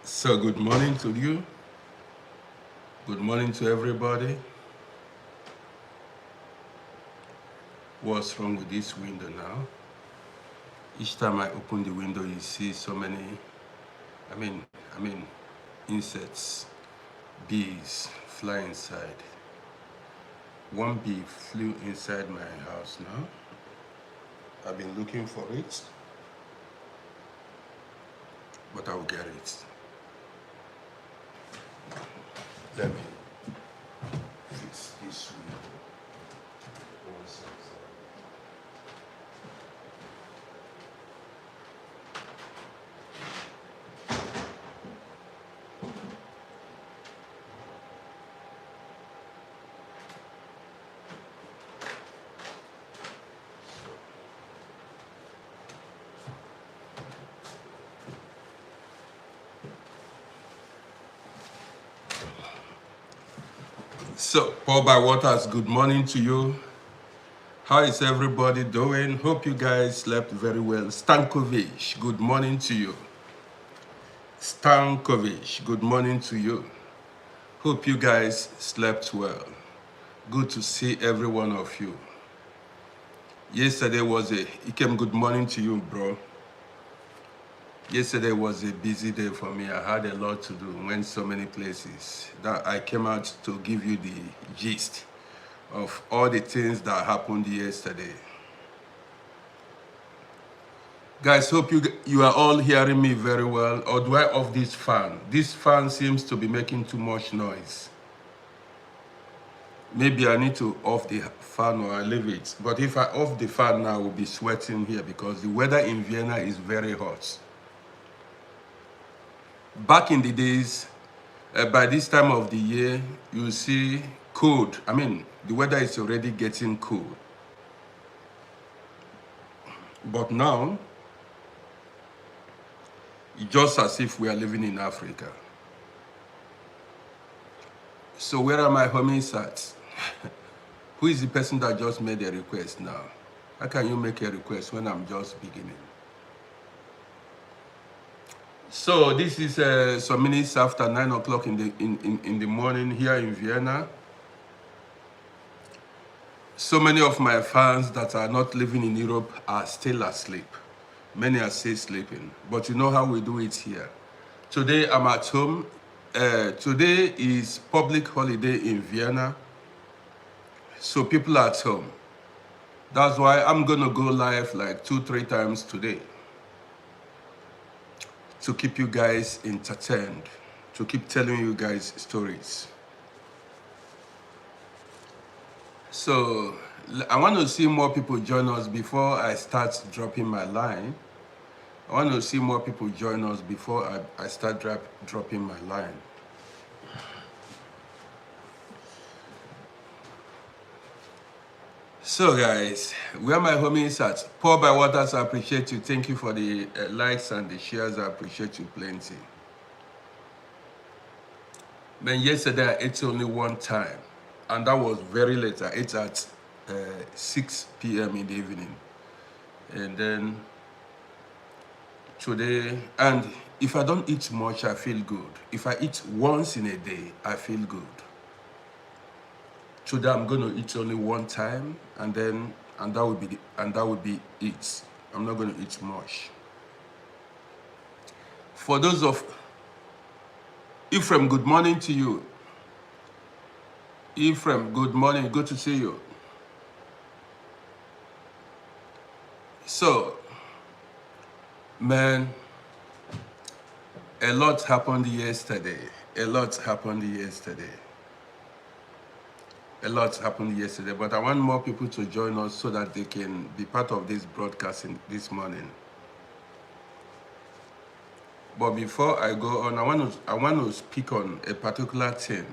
So good morning to you. Good morning to everybody. What's wrong with this window now? Each time I open the window, you see so many, I mean, insects, bees fly inside. One bee flew inside my house now. I've been looking for it, but I'll get it. Let me fix this window. One second. So, Paul by Waters, good morning to you. How is everybody doing? Hope you guys slept very well. Stankovic, good morning to you. Stankovic, good morning to you. Hope you guys slept well. Good to see every one of you. Yesterday was Ikem, good morning to you, bro. Yesterday was a busy day for me. I had a lot to do, went so many places that I came out to give you the gist of all the things that happened yesterday. Guys, hope you are all hearing me very well. Or do I off this fan? This fan seems to be making too much noise. Maybe I need to off the fan or I leave it. But if I off the fan now, I will be sweating here because the weather in Vienna is very hot. Back in the days, by this time of the year, you see cold. I mean, the weather is already getting cold. But now, it's just as if we are living in Africa. So where are my homies at? Who is the person that just made a request now? How can you make a request when I'm just beginning? So this is some minutes after 9 o'clock in the morning here in Vienna. So many of my fans that are not living in Europe are still asleep. Many are still sleeping. But you know how we do it here. Today I'm at home. Today is public holiday in Vienna. So people are at home. That's why I'm gonna go live like 2-3 times today to keep you guys entertained, to keep telling you guys stories. So I want to see more people join us before I start dropping my line. I want to see more people join us before I start dropping my line. So guys, where my homies at? Paul by Waters, I appreciate you. Thank you for the likes and the shares. I appreciate you plenty. Then yesterday I ate only one time, and that was very late. I ate at 6 p.m. in the evening. And then today, and if I don't eat much, I feel good. If I eat once in a day, I feel good. Today I'm gonna eat only one time, and that would be it. I'm not gonna eat much. For those of Ephraim, good morning to you. Ephraim, good morning. Good to see you. So, man, a lot happened yesterday. A lot happened yesterday. A lot happened yesterday, but I want more people to join us so that they can be part of this broadcasting this morning. But before I go on, I want to speak on a particular thing,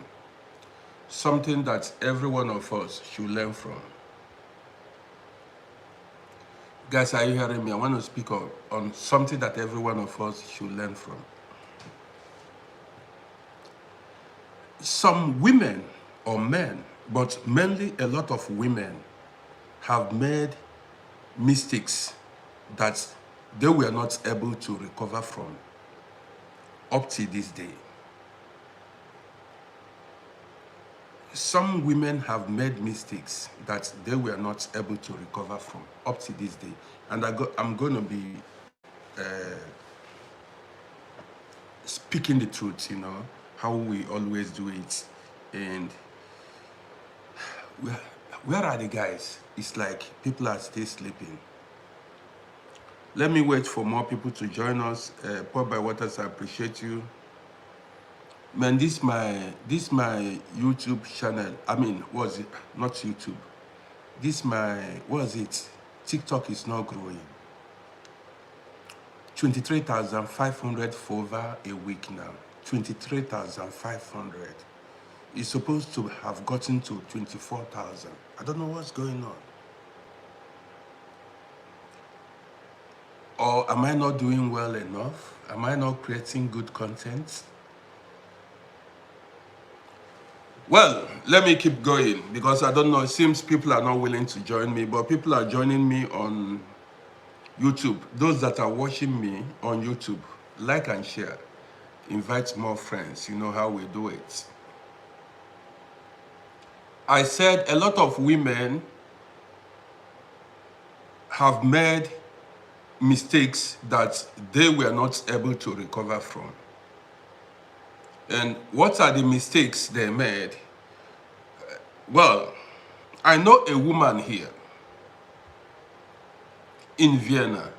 something that every one of us should learn from. Guys, are you hearing me? I want to speak on something that every one of us should learn from. Some women or men, but mainly a lot of women, have made mistakes that they were not able to recover from. up to this day. Some women have made mistakes that they were not able to recover from up to this day. And I'm going to be speaking the truth, you know, how we always do it. And where are the guys? It's like people are still sleeping. Let me wait for more people to join us. Paul by Waters, I appreciate you. Man, this my YouTube channel. I mean, was it not YouTube? This my, was it? TikTok is not growing. 23,500 for over a week now. 23,500. It's supposed to have gotten to 24,000. I don't know what's going on. Or am I not doing well enough? Am I not creating good content? Well, let me keep going because I don't know. It seems people are not willing to join me, but people are joining me on YouTube. Those that are watching me on YouTube, like and share. Invite more friends. You know how we do it. I said a lot of women have made mistakes that they were not able to recover from. And what are the mistakes they made? Well, I know a woman here in Vienna.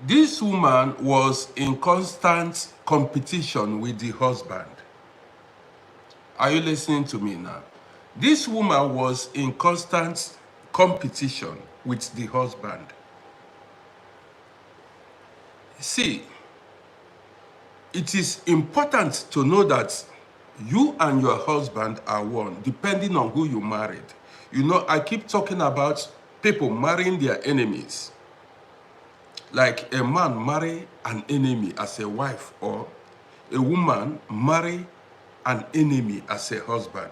This woman was in constant competition with the husband. Are you listening to me now? This woman was in constant competition with the husband. See, it is important to know that you and your husband are one, depending on who you married. You know, I keep talking about people marrying their enemies. Like a man marry an enemy as a wife, or a woman marry an enemy as a husband.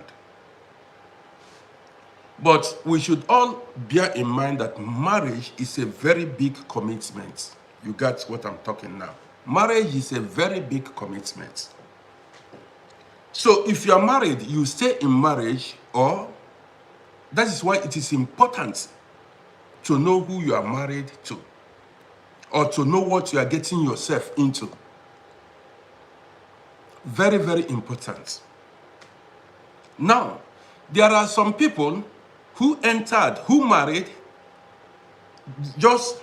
But we should all bear in mind that marriage is a very big commitment. You got what I'm talking now. Marriage is a very big commitment. So if you are married, you stay in marriage, or that is why it is important to know who you are married to, or to know what you are getting yourself into. Very, very important. Now, there are some people who married, just,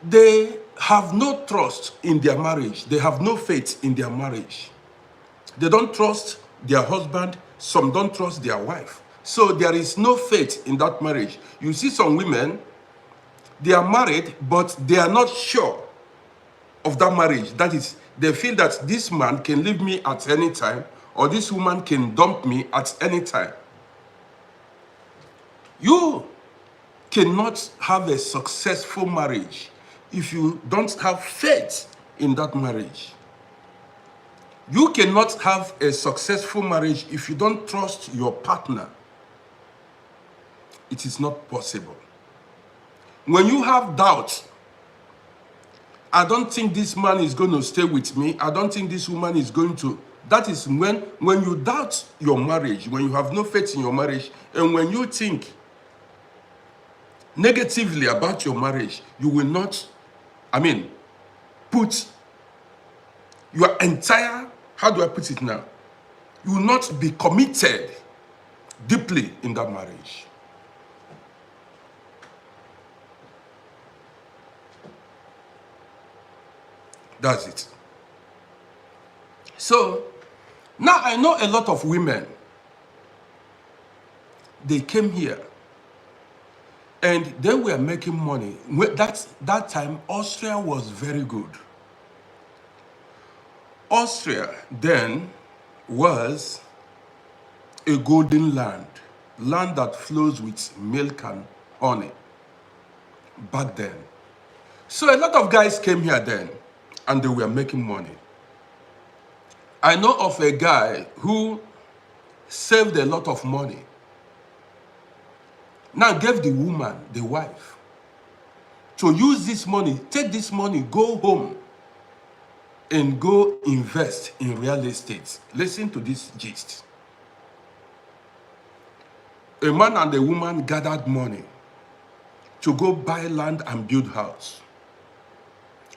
they have no trust in their marriage. They have no faith in their marriage. They don't trust their husband. Some don't trust their wife. So there is no faith in that marriage. You see some women, they are married, but they are not sure of that marriage. That is, they feel that this man can leave me at any time, or this woman can dump me at any time. You cannot have a successful marriage if you don't have faith in that marriage. You cannot have a successful marriage if you don't trust your partner. It is not possible. When you have doubt, I don't think this man is going to stay with me, I don't think this woman is going to, that is when you doubt your marriage, when you have no faith in your marriage, and when you think negatively about your marriage, you will not, put your entire, how do I put it now? You will not be committed deeply in that marriage. That's it. So, now I know a lot of women, they came here and they were making money. That time, Austria was very good. Austria then was a golden land that flows with milk and honey back then. So a lot of guys came here then and they were making money. I know of a guy who saved a lot of money. Now gave the woman, the wife, to use this money, take this money, go home. and go invest in real estate. Listen to this gist. A man and a woman gathered money to go buy land and build house.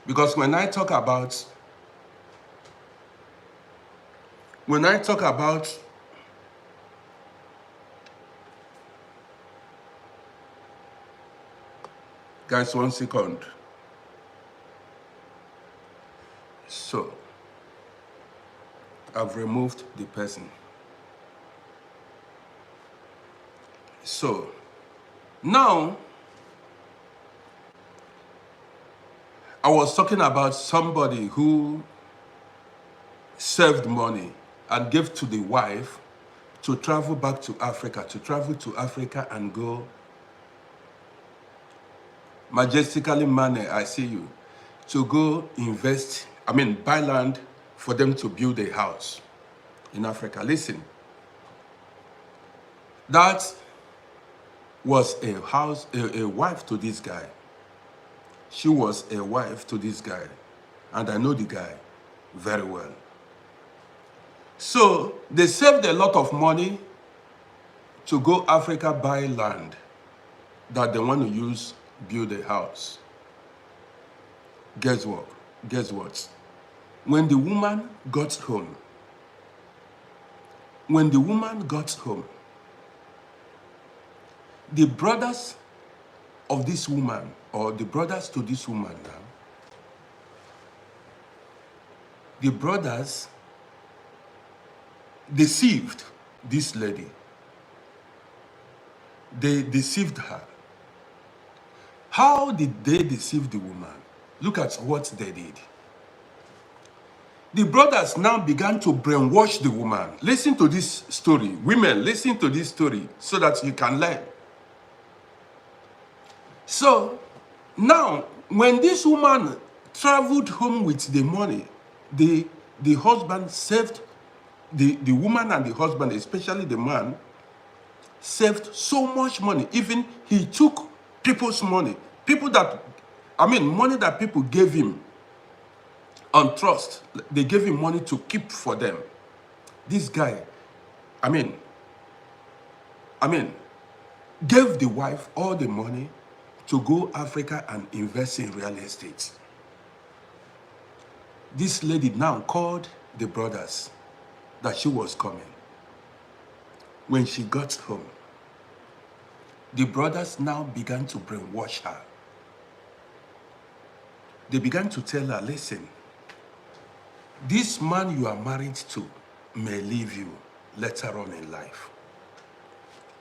Because when I talk about guys, 1 second. So I've removed the person. So now I was talking about somebody who saved money and gave to the wife to travel back to Africa, and go majestically, money, I see you, to go invest, buy land for them to build a house in Africa. Listen, that was a wife to this guy. She was a wife to this guy, and I know the guy very well. So they saved a lot of money to go Africa, buy land that they want to use, build a house. Guess what? When the woman got home, the brothers of this woman, or the brothers to this woman now, the brothers deceived this lady. They deceived her. How did they deceive the woman? Look at what they did. The brothers now began to brainwash the woman. Listen to this story. Women, listen to this story so that you can learn. So now, when this woman traveled home with the money, the husband saved, the woman and the husband, especially the man, saved so much money. Even he took people's money. Money that people gave him on trust. They gave him money to keep for them. This guy, gave the wife all the money to go Africa and invest in real estate. This lady now called the brothers that she was coming. When she got home, the brothers now began to brainwash her. They began to tell her, listen, this man you are married to may leave you later on in life.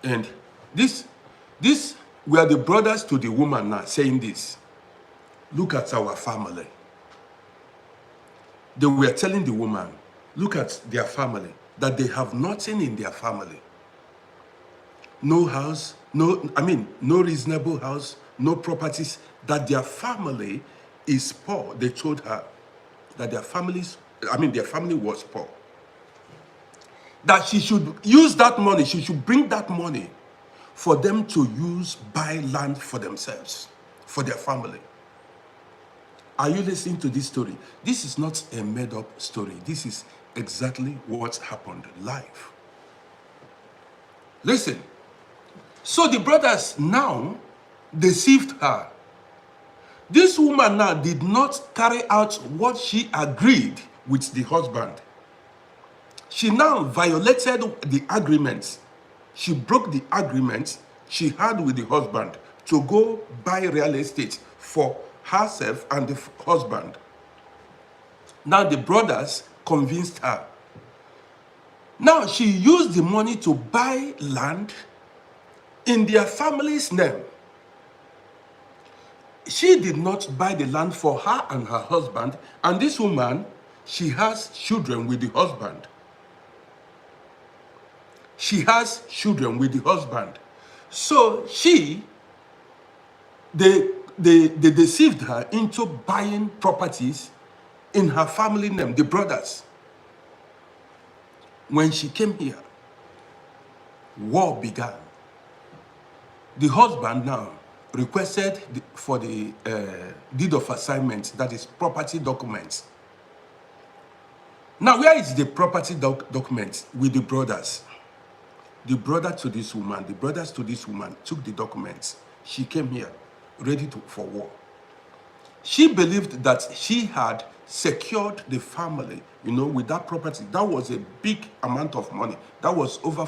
And this were the brothers to the woman now saying this. Look at our family. They were telling the woman, look at their family, that they have nothing in their family. No house, no reasonable house, no properties, that their family is poor. They told her that their family was poor. That she should use that money, she should bring that money for them to buy land for themselves, for their family. Are you listening to this story? This is not a made-up story. This is exactly what happened live. Listen. So the brothers now deceived her. This woman now did not carry out what she agreed with the husband. She now violated the agreement. She broke the agreement she had with the husband to go buy real estate for herself and the husband. Now the brothers convinced her. Now she used the money to buy land in their family's name. She did not buy the land for her and her husband, and this woman, she has children with the husband. So they deceived her into buying properties in her family name, the brothers. When she came here, war began. The husband now requested for the deed of assignment, that is property documents. Now, where is the property document with the brothers? The brother to this woman, the brothers to this woman took the documents. She came here ready for war. She believed that she had secured the family, with that property. That was a big amount of money. That was over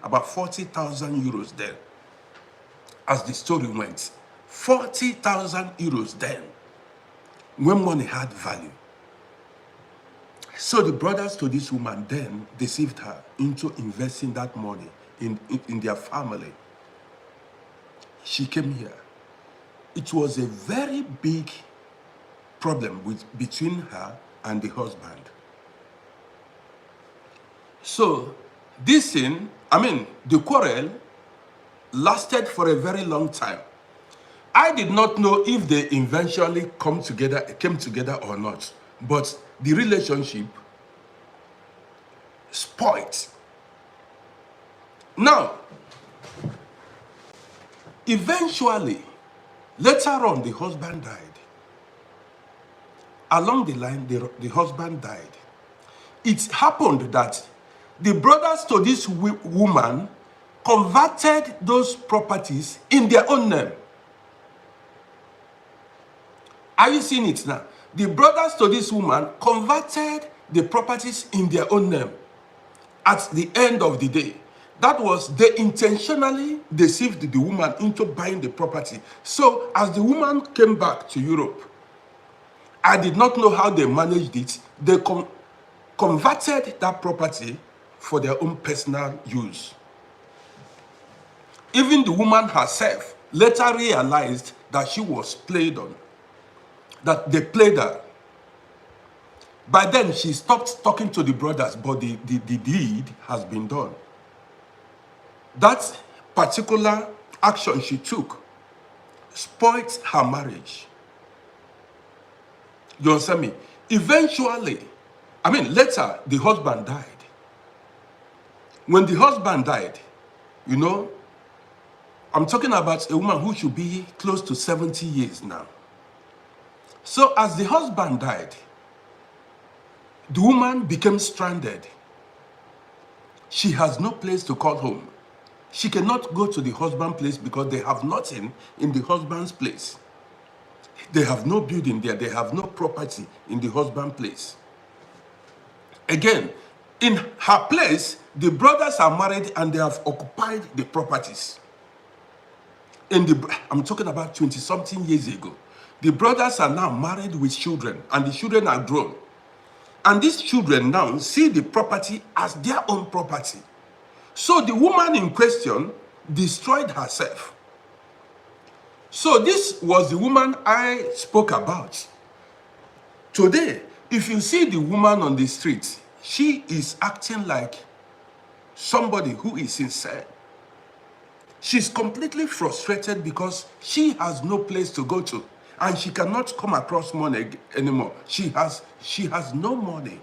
about 40,000 euros then. As the story went, 40,000 euros then, when money had value. So the brothers to this woman then deceived her into investing that money in their family. She came here. It was a very big problem between her and the husband. So this thing, the quarrel lasted for a very long time. I did not know if they eventually came together or not, but the relationship spoiled. Now, eventually, later on, the husband died. Along the line, the husband died. It happened that the brothers to this woman converted those properties in their own name. Are you seeing it now? The brothers to this woman converted the properties in their own name. At the end of the day, that was, they intentionally deceived the woman into buying the property. So as the woman came back to Europe, I did not know how they managed it. They converted that property for their own personal use. Even the woman herself later realized that she was played on, that they played her. By then, she stopped talking to the brothers, but the deed has been done. That particular action she took spoiled her marriage. You understand me? Eventually, later, the husband died. When the husband died, I'm talking about a woman who should be close to 70 years now. So as the husband died, the woman became stranded. She has no place to call home. She cannot go to the husband's place because they have nothing in the husband's place. They have no building there. They have no property in the husband's place. Again, in her place, the brothers are married and they have occupied the properties. I'm talking about 20-something years ago. The brothers are now married with children, and the children are grown. And these children now see the property as their own property. So the woman in question destroyed herself. So this was the woman I spoke about. Today, if you see the woman on the street, she is acting like somebody who is insane. She's completely frustrated because she has no place to go to, and she cannot come across money anymore. She has no money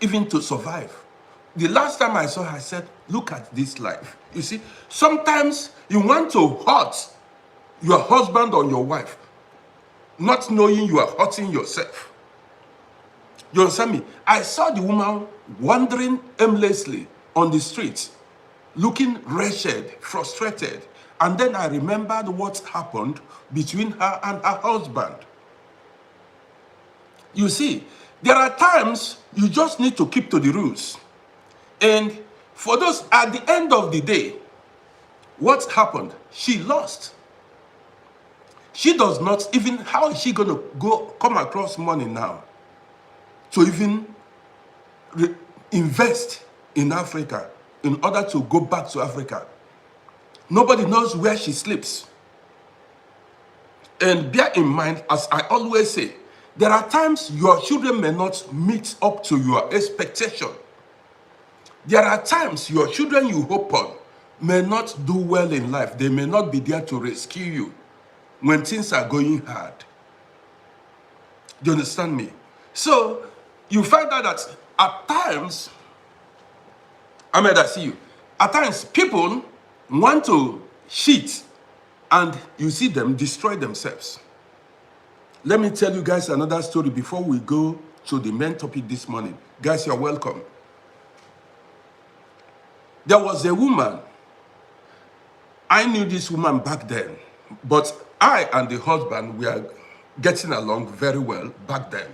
even to survive. The last time I saw her, I said, look at this life. You see, sometimes you want to hurt your husband or your wife, not knowing you are hurting yourself. You understand me? I saw the woman wandering aimlessly on the street, looking wretched, frustrated. And then I remembered what happened between her and her husband. You see, there are times you just need to keep to the rules. And for those, at the end of the day, what happened? She lost. She does not even, how is she going to come across money now to even invest in Africa in order to go back to Africa? Nobody knows where she sleeps. And bear in mind, as I always say, there are times your children may not meet up to your expectation. There are times your children you hope on may not do well in life. They may not be there to rescue you when things are going hard. Do you understand me? So you find out that at times, Ahmed, I see you. At times, people want to cheat, and you see them destroy themselves. Let me tell you guys another story before we go to the main topic this morning. Guys, you're welcome. There was a woman. I knew this woman back then, but I and the husband were getting along very well back then.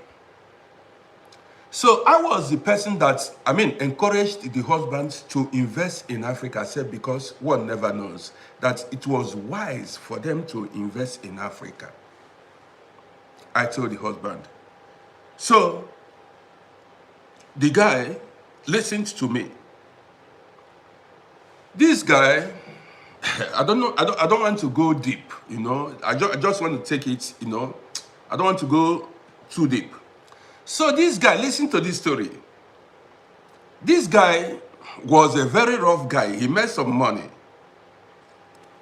So I was the person that, encouraged the husband to invest in Africa. I said, because one never knows, that it was wise for them to invest in Africa. I told the husband. So the guy listened to me. This guy, I don't know, I don't want to go deep, I just want to take it, I don't want to go too deep. So this guy, listen to this story. This guy was a very rough guy. He made some money.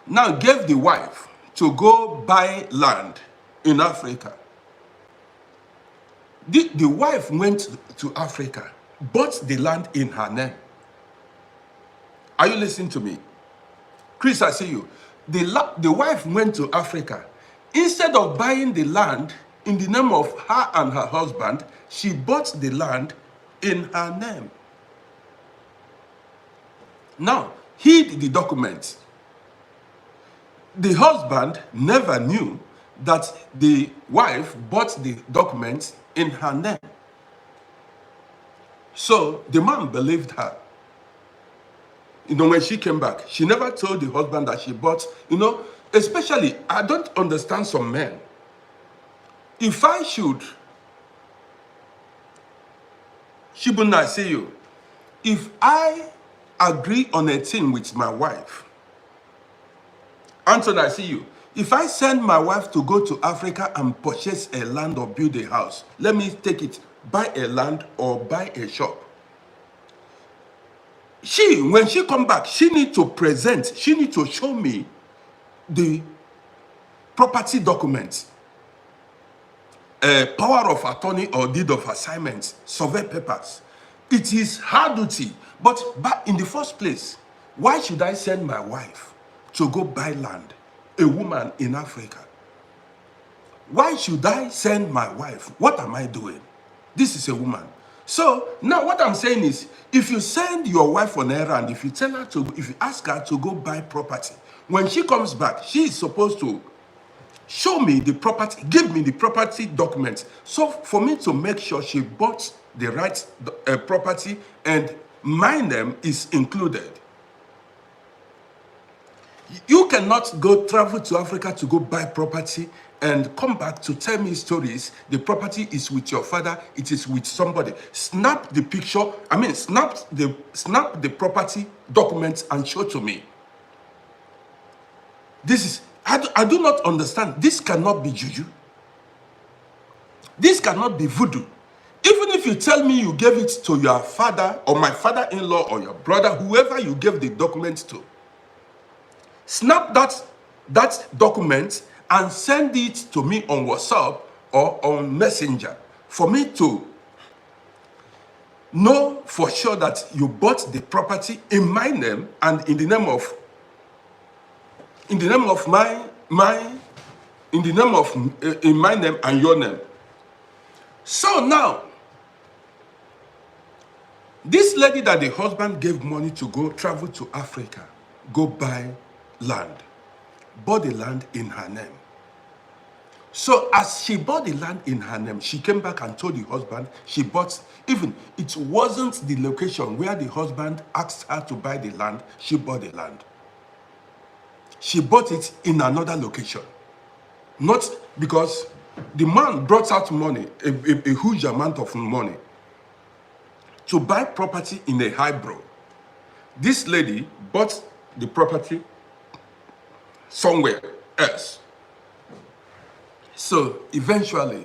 Now gave the wife to go buy land in Africa. The wife went to Africa, bought the land in her name. Are you listening to me? Chris, I see you. The wife went to Africa. Instead of buying the land in the name of her and her husband, she bought the land in her name. Now, hid the documents. The husband never knew that the wife bought the documents in her name. So the man believed her. When she came back, she never told the husband that she bought, especially, I don't understand some men. If I should, Shibuna, I see you. If I agree on a thing with my wife, Anton, I see you. If I send my wife to go to Africa and purchase a land or build a house, let me take it, buy a land or buy a shop. When she come back, she need to show me the property documents, power of attorney or deed of assignment, survey papers. It is her duty. But in the first place, why should I send my wife to go buy land, a woman in Africa? Why should I send my wife? What am I doing? This is a woman. So now what I'm saying is, if you send your wife on an errand, if you ask her to go buy property, when she comes back, she is supposed to show me the property, give me the property documents. So for me to make sure she bought the right property and my name is included. You cannot go travel to Africa to go buy property and come back to tell me stories. The property is with your father, it is with somebody. Snap the picture, snap the property documents and show to me. This is, I do not understand. This cannot be juju. This cannot be voodoo. Even if you tell me you gave it to your father or my father-in-law or your brother, whoever you gave the documents to, snap that document and send it to me on WhatsApp or on Messenger for me to know for sure that you bought the property in my name and in the name of in my name and your name. So now, this lady that the husband gave money to go travel to Africa, go buy land, bought the land in her name. So as she bought the land in her name, she came back and told the husband she bought, even it wasn't the location where the husband asked her to buy the land, she bought the land. She bought it in another location. Not because the man brought out money, a huge amount of money, to buy property in a highbrow. This lady bought the property somewhere else. So eventually,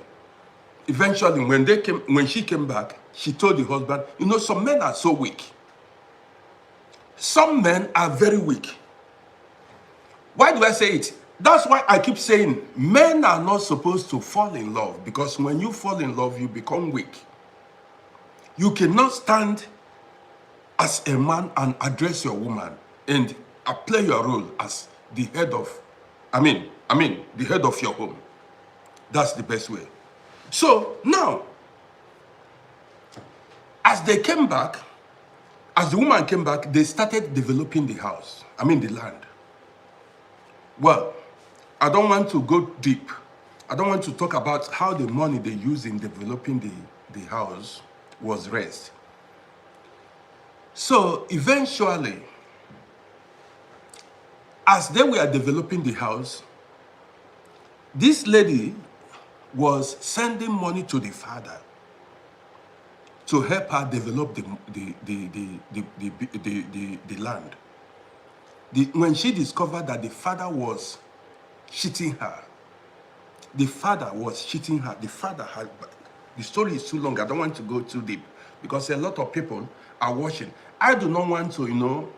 when she came back, she told the husband, some men are so weak. Some men are very weak. Why do I say it? That's why I keep saying men are not supposed to fall in love, because when you fall in love, you become weak. You cannot stand as a man and address your woman and play your role as the head of, the head of your home. That's the best way. So now, they came back, as the woman came back, they started developing the house. I mean the land. Well, I don't want to go deep. I don't want to talk about how the money they used in developing the house was raised. So eventually, as they were developing the house, this lady was sending money to the father to help her develop the land. When she discovered that the father was cheating her, the father had, the story is too long, I don't want to go too deep, because a lot of people are watching. I do not want to,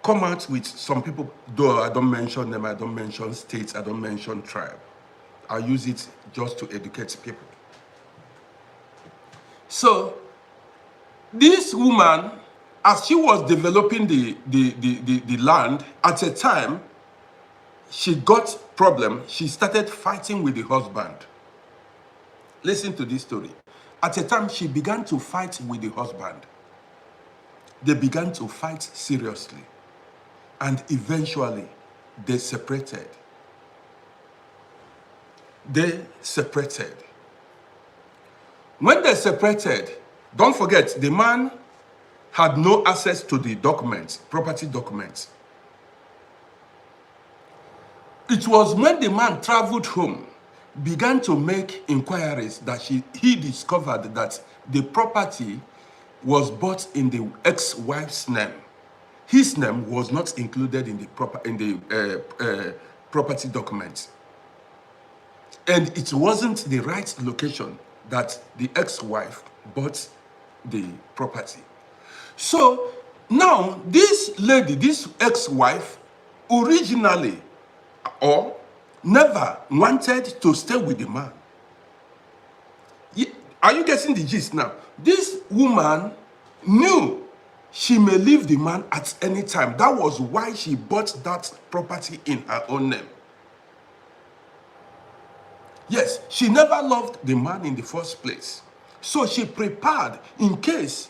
come out with some people, though I don't mention them, I don't mention states, I don't mention tribe. I use it just to educate people. So, this woman, as she was developing the land, at a time, she got problem. She started fighting with the husband. Listen to this story. At a time, she began to fight with the husband. They began to fight seriously. And eventually, they separated. When they separated, don't forget, the man had no access to the documents, property documents. It was when the man traveled home, began to make inquiries, that he discovered that the property was bought in the ex-wife's name. His name was not included in the property documents. And it wasn't the right location that the ex-wife bought the property. So now this lady, this ex-wife, originally or never wanted to stay with the man. Are you getting the gist now? This woman knew she may leave the man at any time. That was why she bought that property in her own name. Yes, she never loved the man in the first place. So she prepared in case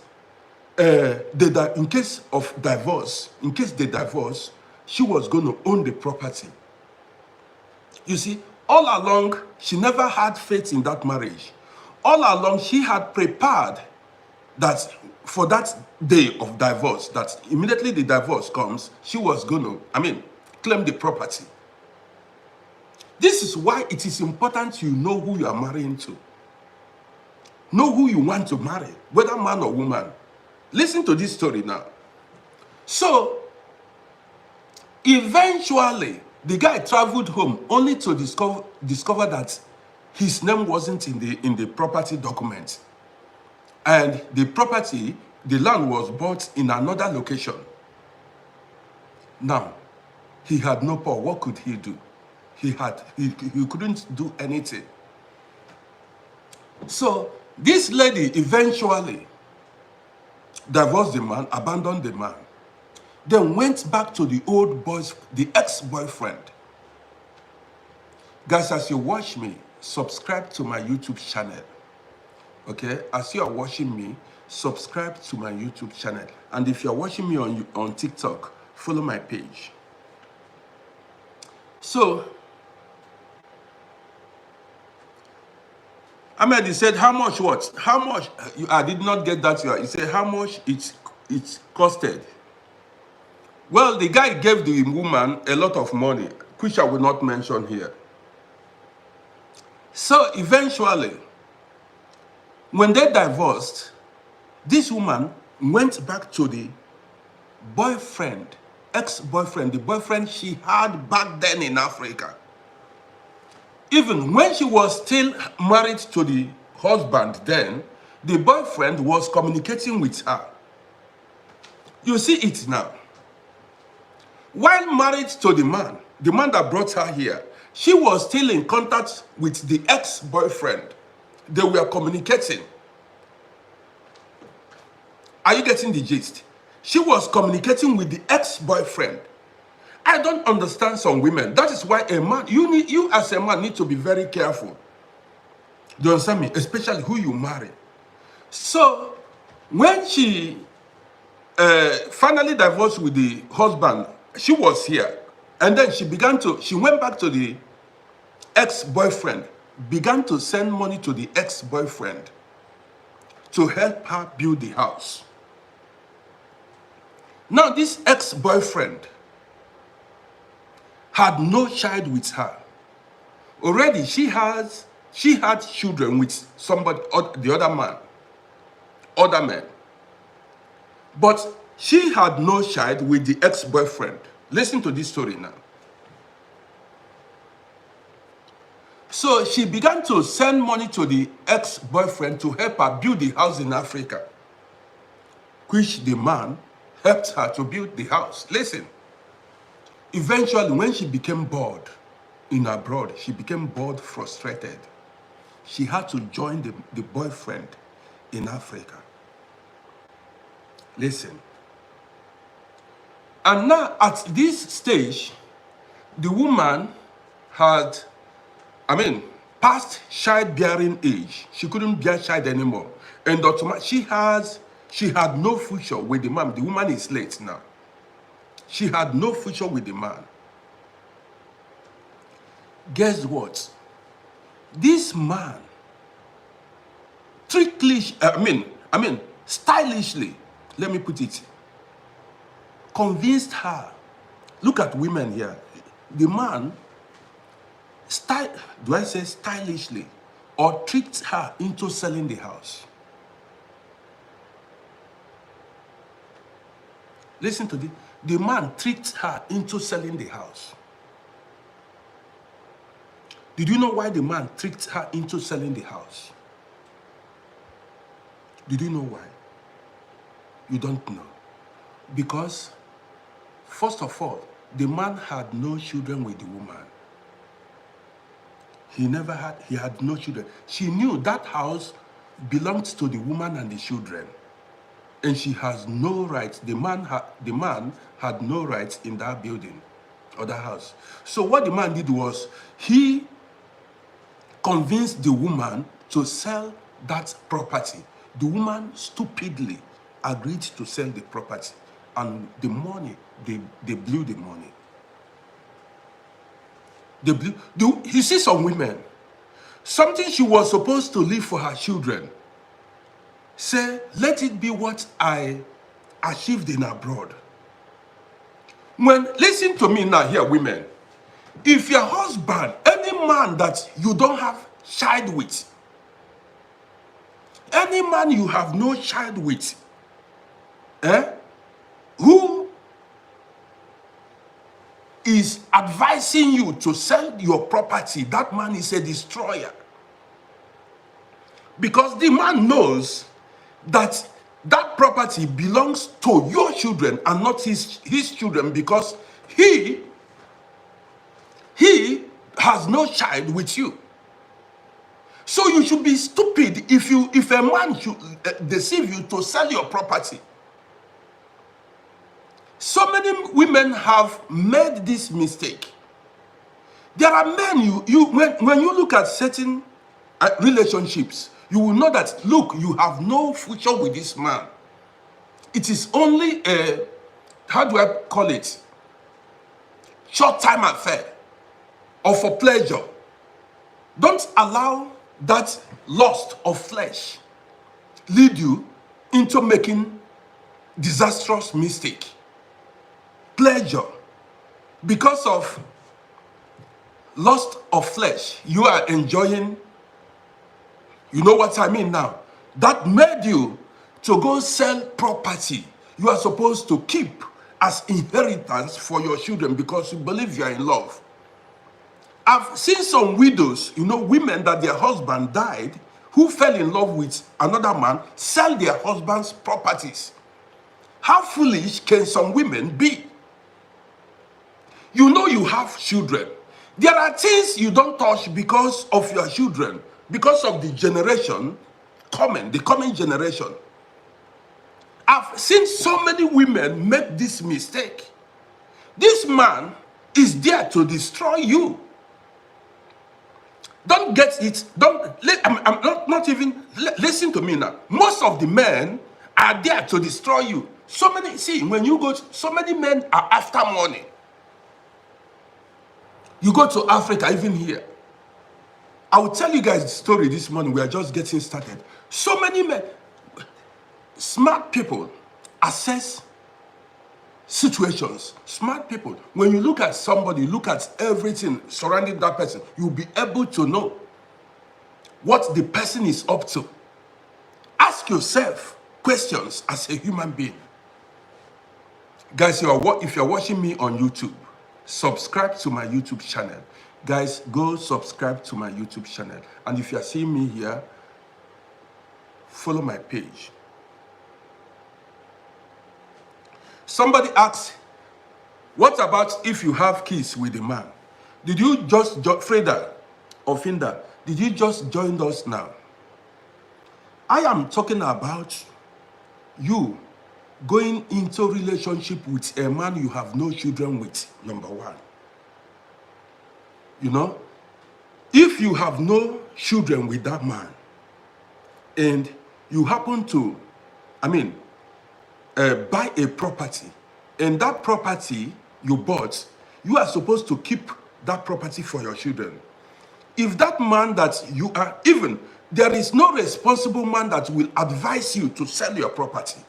in case they divorce, she was going to own the property. You see, all along, she never had faith in that marriage. All along, she had prepared that for that day of divorce, that immediately the divorce comes, she was going to, claim the property. This is why it is important you know who you are marrying to. Know who you want to marry, whether man or woman. Listen to this story now. So, eventually, the guy traveled home only to discover that his name wasn't in the property documents. And the property, the land was bought in another location. Now, he had no power. What could he do? He couldn't do anything. So, this lady eventually divorced the man, abandoned the man, then went back to the ex-boyfriend. Guys, as you watch me, subscribe to my YouTube channel. Okay? As you are watching me, subscribe to my YouTube channel. And if you're watching me on TikTok, follow my page. So, Ahmed, he said, how much what? How much? I did not get that. He said, how much it costed? Well, the guy gave the woman a lot of money, which I will not mention here. So eventually, when they divorced, this woman went back to the boyfriend, ex-boyfriend, the boyfriend she had back then in Africa. Even when she was still married to the husband then, the boyfriend was communicating with her. You see it now. While married to the man that brought her here, she was still in contact with the ex-boyfriend. They were communicating. Are you getting the gist? She was communicating with the ex-boyfriend. I don't understand some women. That is why a man, you as a man need to be very careful. Do you understand me? Especially who you marry. So, When she finally divorced with the husband, she was here. And then she went back to the ex-boyfriend, began to send money to the ex-boyfriend to help her build the house. Now, this ex-boyfriend had no child with her. Already, she had children with somebody, the other men. But she had no child with the ex-boyfriend. Listen to this story now. So she began to send money to the ex-boyfriend to help her build the house in Africa, which the man helped her to build the house. Listen, eventually when she became bored in abroad, she became bored, frustrated. She had to join the boyfriend in Africa. Listen. And now at this stage, the woman had, past childbearing age. She couldn't bear child anymore. And she had no future with the man. The woman is late now. She had no future with the man. Guess what? This man, stylishly, let me put it, convinced her. Look at women here. The man, do I say stylishly, or tricked her into selling the house? Listen to this. The man tricked her into selling the house. Did you know why the man tricked her into selling the house? Did you know why? You don't know. Because, first of all, the man had no children with the woman. He had no children. She knew that house belonged to the woman and the children. And she has no rights. The man had no rights in that building or that house. So what the man did was, he convinced the woman to sell that property. The woman stupidly agreed to sell the property. And the money, they blew the money. You see some women, something she was supposed to leave for her children, say, let it be what I achieved in abroad. Listen to me now here, women. If your husband, any man that you don't have child with, any man you have no child with, who is advising you to sell your property, that man is a destroyer. Because the man knows that that property belongs to your children and not his children, because he has no child with you. So you should be stupid if a man should deceive you to sell your property. So many women have made this mistake. There are men, when you look at certain relationships, you will know that, look, you have no future with this man. It is only a, how do I call it, short-time affair or for pleasure. Don't allow that lust of flesh lead you into making disastrous mistake. Pleasure, because of lust of flesh, you are enjoying, you know what I mean now, that made you to go sell property you are supposed to keep as inheritance for your children because you believe you are in love. I've seen some widows, women that their husband died, who fell in love with another man, sell their husband's properties. How foolish can some women be? You have children. There are things you don't touch because of your children, because of the generation the coming generation. I've seen so many women make this mistake. This man is there to destroy you. Don't get it. I'm not even, listen to me now. Most of the men are there to destroy you. So many, see, when you go, so many men are after money. You go to Africa, even here. I will tell you guys the story this morning. We are just getting started. So many men, smart people, assess situations. Smart people. When you look at somebody, look at everything surrounding that person, you'll be able to know what the person is up to. Ask yourself questions as a human being. Guys, if you're watching me on YouTube, subscribe to my YouTube channel. Guys, go subscribe to my YouTube channel. And if you're seeing me here, follow my page. Somebody asked, what about if you have kids with a man? Did you just, Freda or Finda, did you just join us now? I am talking about you going into relationship with a man you have no children with, number one. You know, if you have no children with that man and you happen to, buy a property, and that property you bought, you are supposed to keep that property for your children. If that man that you are, even, there is no responsible man that will advise you to sell your property.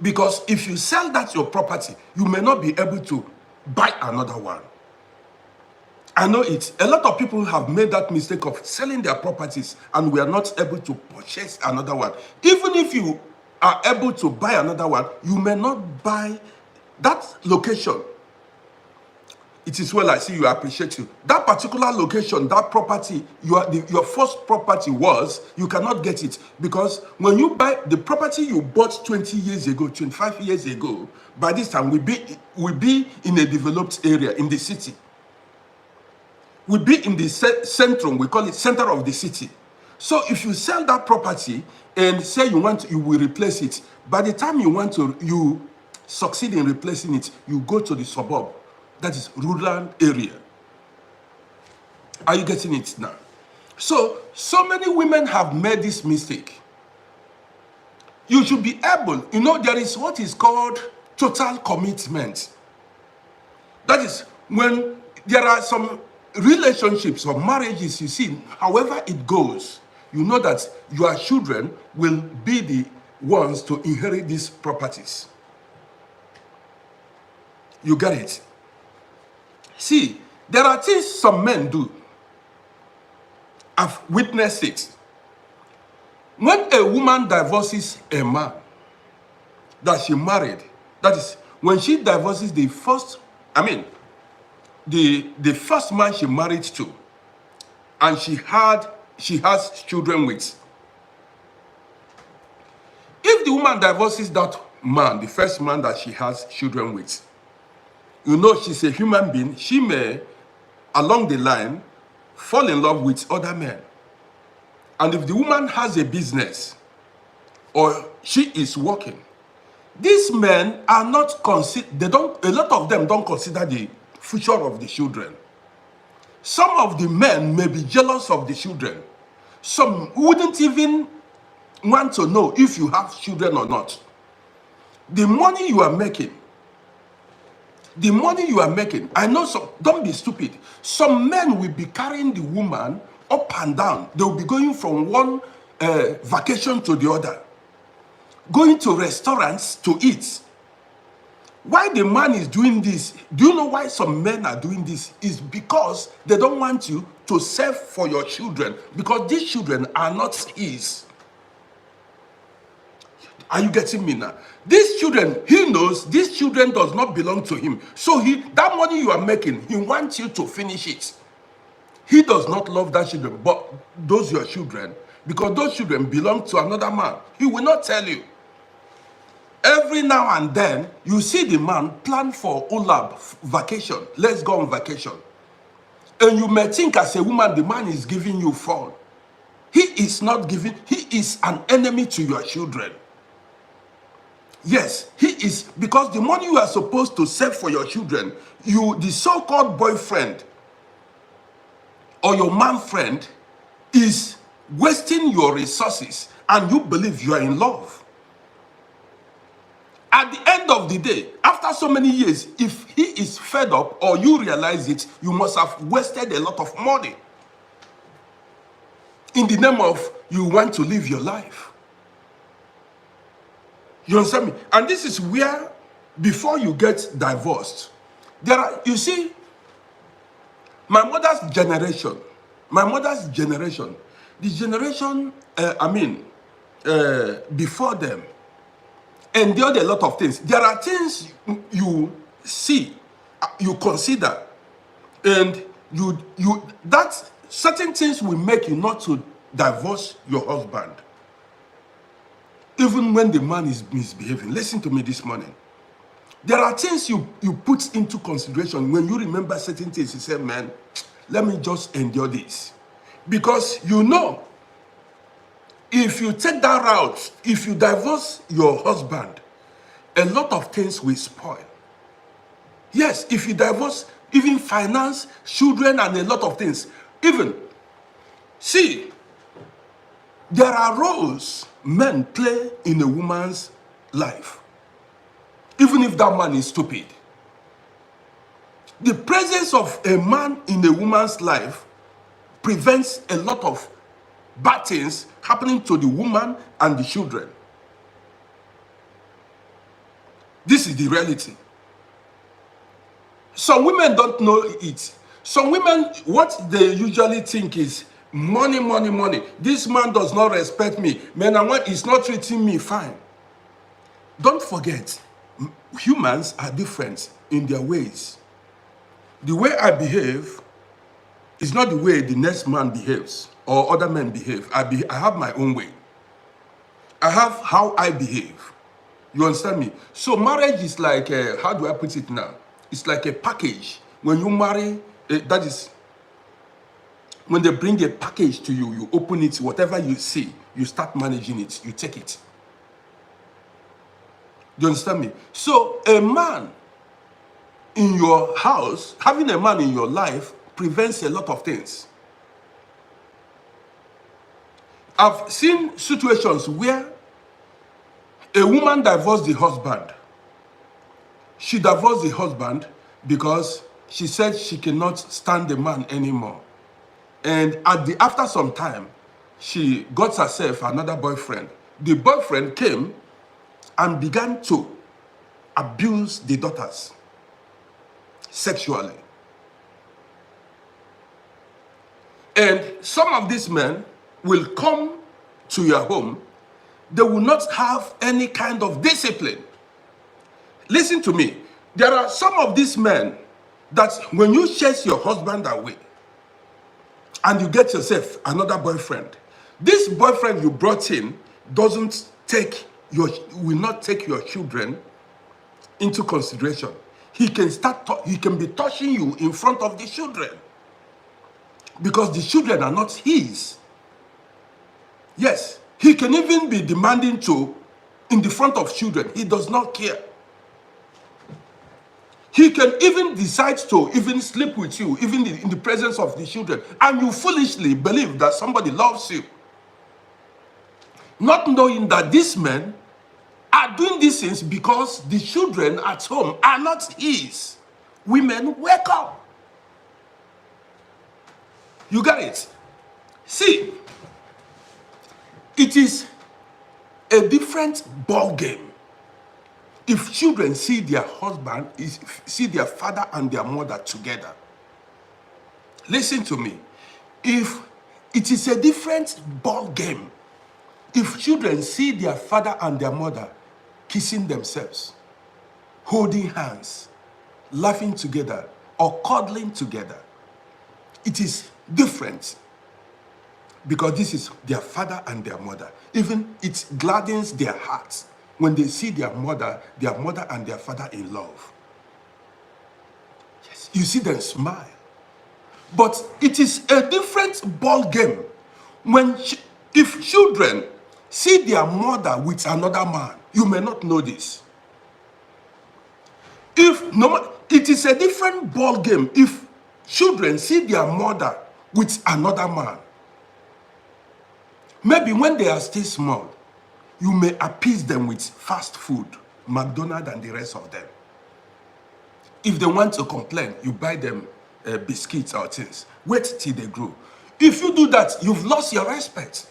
Because if you sell that your property, you may not be able to buy another one. I know it. A lot of people have made that mistake of selling their properties and we are not able to purchase another one. Even if you are able to buy another one, you may not buy that location. It is well, I see you, I appreciate you. That particular location, that property, your first property was, you cannot get it. Because when you buy the property you bought 20 years ago, 25 years ago, by this time we be in a developed area, in the city. We'll be in the centrum, we call it center of the city. So if you sell that property and say you will replace it, by the time you succeed in replacing it, you go to the suburb, that is rural area. Are you getting it now? So many women have made this mistake. You should be able, there is what is called total commitment. That is when there are some relationships or marriages, you see, however it goes, you know that your children will be the ones to inherit these properties. You get it? See, there are things some men do. I've witnessed it. When a woman divorces a man that she married, that is, when she divorces the first man she married to, and she has children with. If the woman divorces that man, the first man that she has children with, she's a human being, she may, along the line, fall in love with other men. And if the woman has a business, or she is working, these men are not a lot of them don't consider the future of the children. Some of the men may be jealous of the children. Some wouldn't even want to know if you have children or not. The money you are making, I know some, don't be stupid. Some men will be carrying the woman up and down. They will be going from one vacation to the other, going to restaurants to eat. Why the man is doing this? Do you know why some men are doing this? Is because they don't want you to save for your children, because these children are not his. Are you getting me now? These children, he knows these children does not belong to him. So that money you are making, he wants you to finish it. He does not love that children, but those your children, because those children belong to another man. He will not tell you. Every now and then, you see the man plan for Ulab vacation. Let's go on vacation. And you may think as a woman, the man is giving you fun. He is not giving, he is an enemy to your children. Yes, he is, because the money you are supposed to save for your children, the so-called boyfriend or your man friend is wasting your resources and you believe you are in love. At the end of the day, after so many years, if he is fed up or you realize it, you must have wasted a lot of money in the name of you want to live your life. You understand me? And this is where, before you get divorced, there are, you see, my mother's generation, the generation, before them, endured a lot of things. There are things you see, you consider, and that certain things will make you not to divorce your husband, even when the man is misbehaving. Listen to me this morning. There are things you put into consideration when you remember certain things. You say, man, let me just endure this. Because you know, if you take that route, if you divorce your husband, a lot of things will spoil. Yes, if you divorce, even finance, children, and a lot of things. Even, see, there are roles men play in a woman's life, even if that man is stupid. The presence of a man in a woman's life prevents a lot of bad things happening to the woman and the children. This is the reality. Some women don't know it. Some women, what they usually think is money, money, money. This man does not respect me. Man, he's not treating me fine. Don't forget, humans are different in their ways. The way I behave is not the way the next man behaves or other men behave. I have my own way. I have how I behave. You understand me? So marriage is like, how do I put it now? It's like a package. When you marry, that is, when they bring a package to you, you open it, whatever you see, you start managing it, you take it. Do you understand me? So a man in your house, having a man in your life prevents a lot of things. I've seen situations where a woman divorced the husband. She divorced the husband because she said she cannot stand the man anymore. And after some time, she got herself another boyfriend. The boyfriend came and began to abuse the daughters sexually. And some of these men will come to your home. They will not have any kind of discipline. Listen to me. There are some of these men that when you chase your husband away and you get yourself another boyfriend, this boyfriend you brought in will not take your children into consideration. He can be touching you in front of the children because the children are not his. Yes, he can even be demanding to in the front of children. He does not care. He can even decide to even sleep with you, even in the presence of the children, and you foolishly believe that somebody loves you, not knowing that these men are doing these things because the children at home are not his. Women, wake up. You got it? See, it is a different ball game if children see their husband, see their father and their mother together. Listen to me. If it is a different ball game if children see their father and their mother kissing themselves, holding hands, laughing together, or cuddling together. It is different because this is their father and their mother. Even it gladdens their hearts when they see their mother and their father in love. Yes, you see them smile. But it is a different ball game if children see their mother with another man. You may not know this. It is a different ball game if children see their mother with another man. Maybe when they are still small, you may appease them with fast food, McDonald's and the rest of them. If they want to complain, you buy them biscuits or things. Wait till they grow. If you do that, you've lost your respect.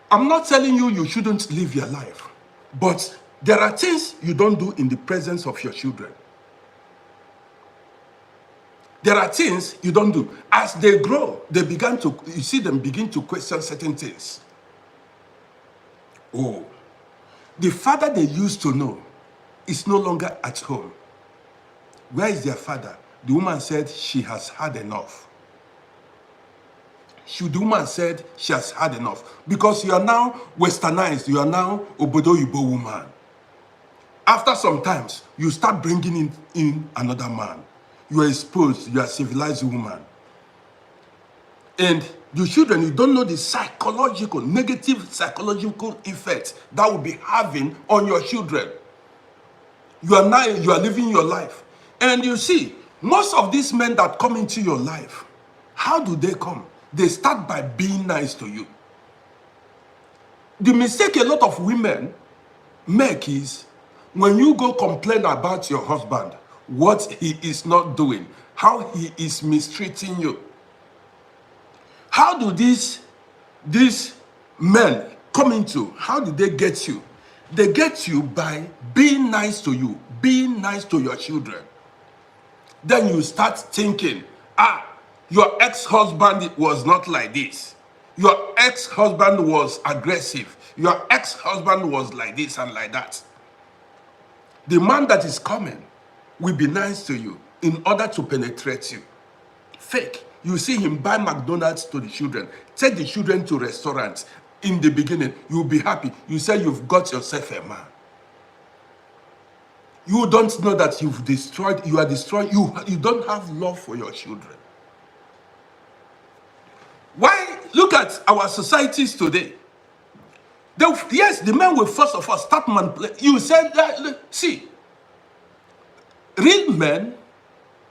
I'm not telling you you shouldn't live your life, but there are things you don't do in the presence of your children. There are things you don't do. As they grow, you see them begin to question certain things. Oh, the father they used to know is no longer at home. Where is their father? The woman said she has had enough. The woman said she has had enough. Because you are now westernized, you are now Obodo Yibo woman. After some times, you start bringing in another man. You are exposed, you are a civilized woman. And the children, you don't know the negative psychological effect that will be having on your children. You are living your life. And you see, most of these men that come into your life, how do they come? They start by being nice to you. The mistake a lot of women make is when you go complain about your husband, what he is not doing, how he is mistreating you. How do these men come into, how do they get you? They get you by being nice to you, being nice to your children. Then you start thinking, your ex-husband was not like this. Your ex-husband was aggressive. Your ex-husband was like this and like that. The man that is coming will be nice to you in order to penetrate you. Fake. You see him buy McDonald's to the children, take the children to restaurants. In the beginning, you'll be happy. You say you've got yourself a man. You don't know that you are destroying, you don't have love for your children. Why? Look at our societies today. Yes, the men will first of all start manipulating. You said that, see, real men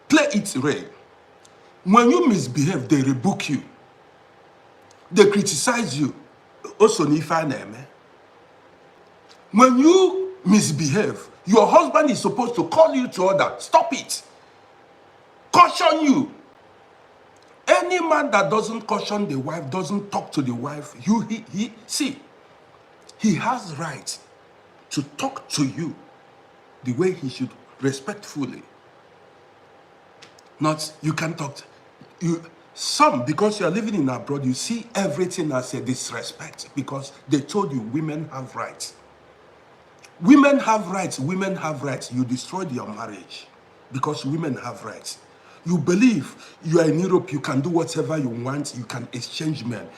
play it real. When you misbehave, they rebuke you. They criticize you. Also, when you misbehave, your husband is supposed to call you to order. Stop it. Caution you. Any man that doesn't caution the wife, doesn't talk to the wife, he has right to talk to you the way he should, respectfully. Not, you can't talk to, because you are living in abroad, you see everything as a disrespect because they told you women have rights. Women have rights, women have rights. You destroyed your marriage because women have rights. You believe you are in Europe, you can do whatever you want, you can exchange men.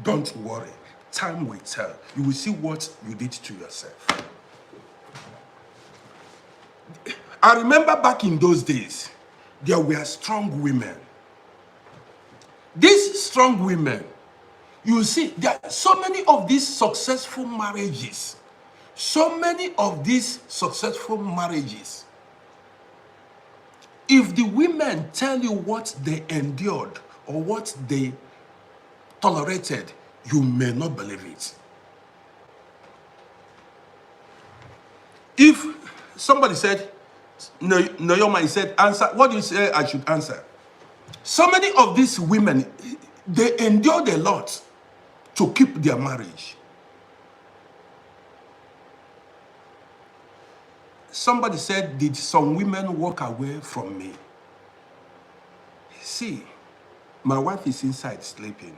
Don't worry. Time will tell. You will see what you did to yourself. I remember back in those days, there were strong women. These strong women, you see, there are so many of these successful marriages. So many of these successful marriages. If the women tell you what they endured or what they tolerated, you may not believe it. If somebody said, no, your mind said, answer, what do you say I should answer? So many of these women, they endured a lot to keep their marriage. Somebody said, did some women walk away from me? See, my wife is inside sleeping.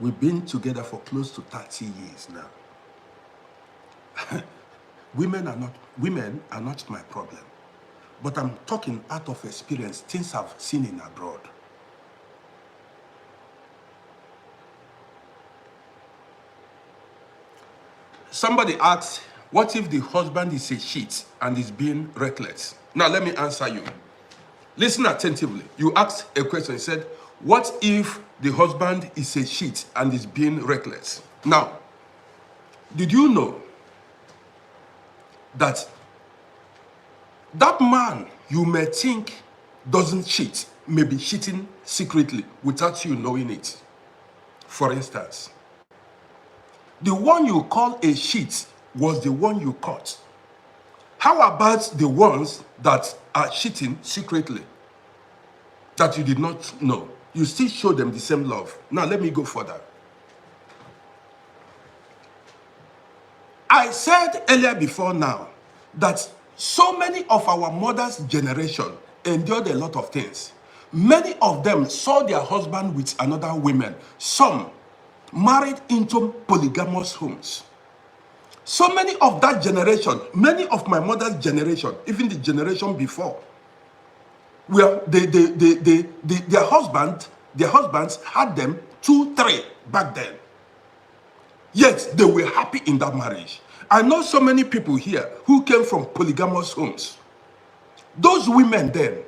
We've been together for close to 30 years now. Women are not my problem. But I'm talking out of experience, things I've seen in abroad. Somebody asked, what if the husband is a cheat and is being reckless? Now let me answer you. Listen attentively. You asked a question, you said, what if the husband is a cheat and is being reckless? Now, did you know that man you may think doesn't cheat may be cheating secretly without you knowing it. For instance, the one you call a cheat was the one you caught. How about the ones that are cheating secretly that you did not know? You still show them the same love. Now, let me go further. I said earlier before now that so many of our mother's generation endured a lot of things. Many of them saw their husband with another women. Some married into polygamous homes. So many of that generation, many of my mother's generation, even the generation before, well, their husbands had them 2, 3 back then. Yet they were happy in that marriage. I know so many people here who came from polygamous homes. Those women then,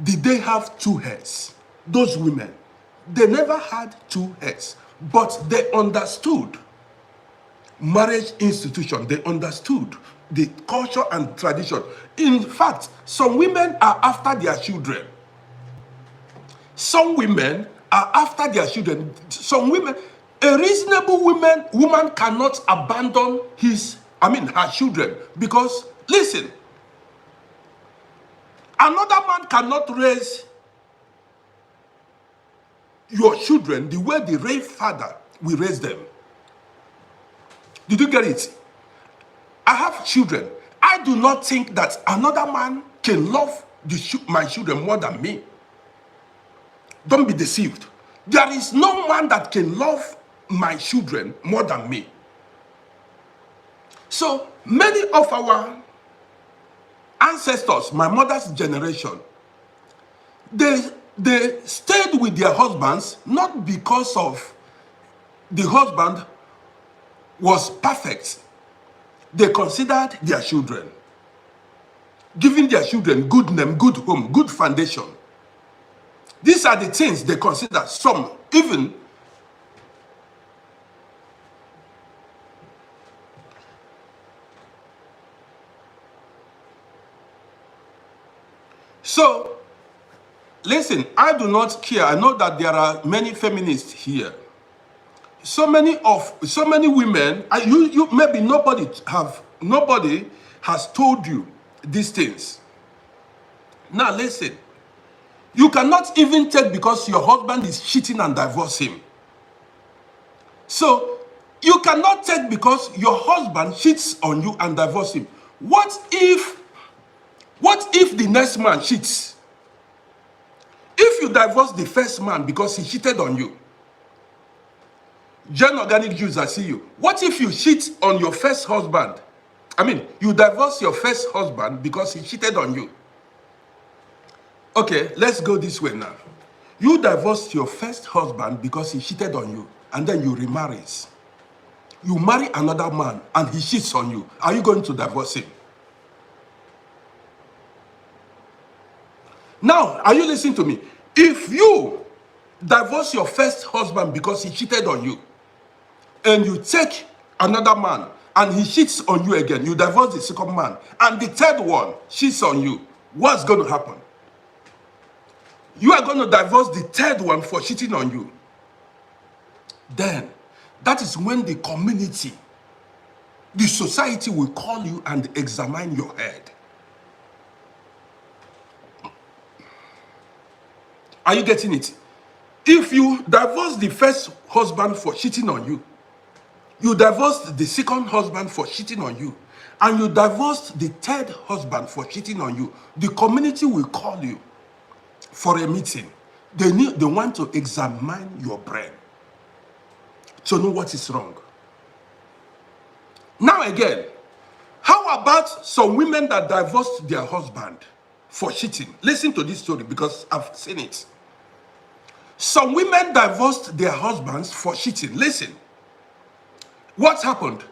did they have 2 heads? Those women, they never had 2 heads, but they understood marriage institution. They understood the culture and tradition. In fact, some women are after their children. Some women are after their children. Some women, a reasonable woman cannot abandon her children, because listen, another man cannot raise your children the way the real father will raise them. Did you get it? I have children. I do not think that another man can love my children more than me. Don't be deceived. There is no man that can love my children more than me. So many of our ancestors, my mother's generation, they stayed with their husbands not because of the husband was perfect. They considered their children, giving their children good name, good home, good foundation. These are the things they consider. Some even so listen, I do not care. I know that there are many feminists here. So many women, you maybe nobody has told you these things. Now listen, you cannot even take because your husband is cheating and divorce him. So you cannot take because your husband cheats on you and divorce him. What if the next man cheats? If you divorce the first man because he cheated on you, Gen Organic Jews, I see you. What if you cheat on your first husband? You divorce your first husband because he cheated on you. Okay, let's go this way now. You divorced your first husband because he cheated on you, and then you remarry. You marry another man and he cheats on you. Are you going to divorce him? Now, are you listening to me? If you divorce your first husband because he cheated on you, and you take another man and he cheats on you again, you divorce the second man, and the third one cheats on you, what's going to happen? You are going to divorce the third one for cheating on you. Then, that is when the community, the society will call you and examine your head. Are you getting it? If you divorce the first husband for cheating on you, you divorced the second husband for cheating on you, and you divorced the third husband for cheating on you, the community will call you for a meeting. They want to examine your brain to know what is wrong. Now again, how about some women that divorced their husband for cheating? Listen to this story because I've seen it. Some women divorced their husbands for cheating. Listen. What happened?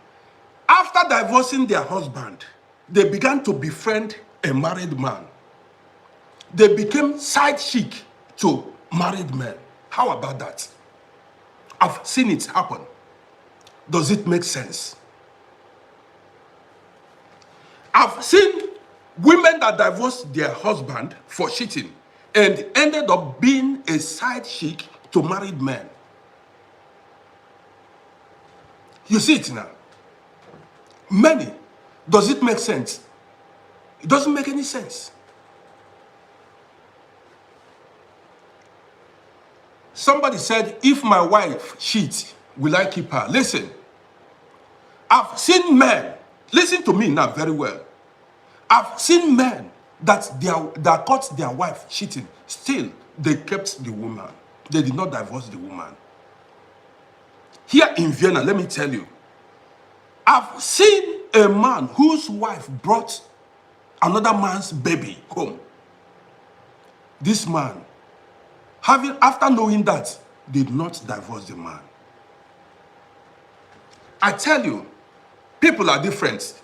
After divorcing their husband, they began to befriend a married man. They became side chick to married men. How about that? I've seen it happen. Does it make sense? I've seen women that divorced their husband for cheating. and ended up being a side chick to married men. You see it now. Many. Does it make sense? It doesn't make any sense. Somebody said, if my wife cheats, will I keep her? Listen, I've seen men, listen to me now very well. I've seen men that caught their wife cheating. Still, they kept the woman. They did not divorce the woman. Here in Vienna, let me tell you, I've seen a man whose wife brought another man's baby home. This man, after knowing that, did not divorce the man. I tell you, people are different.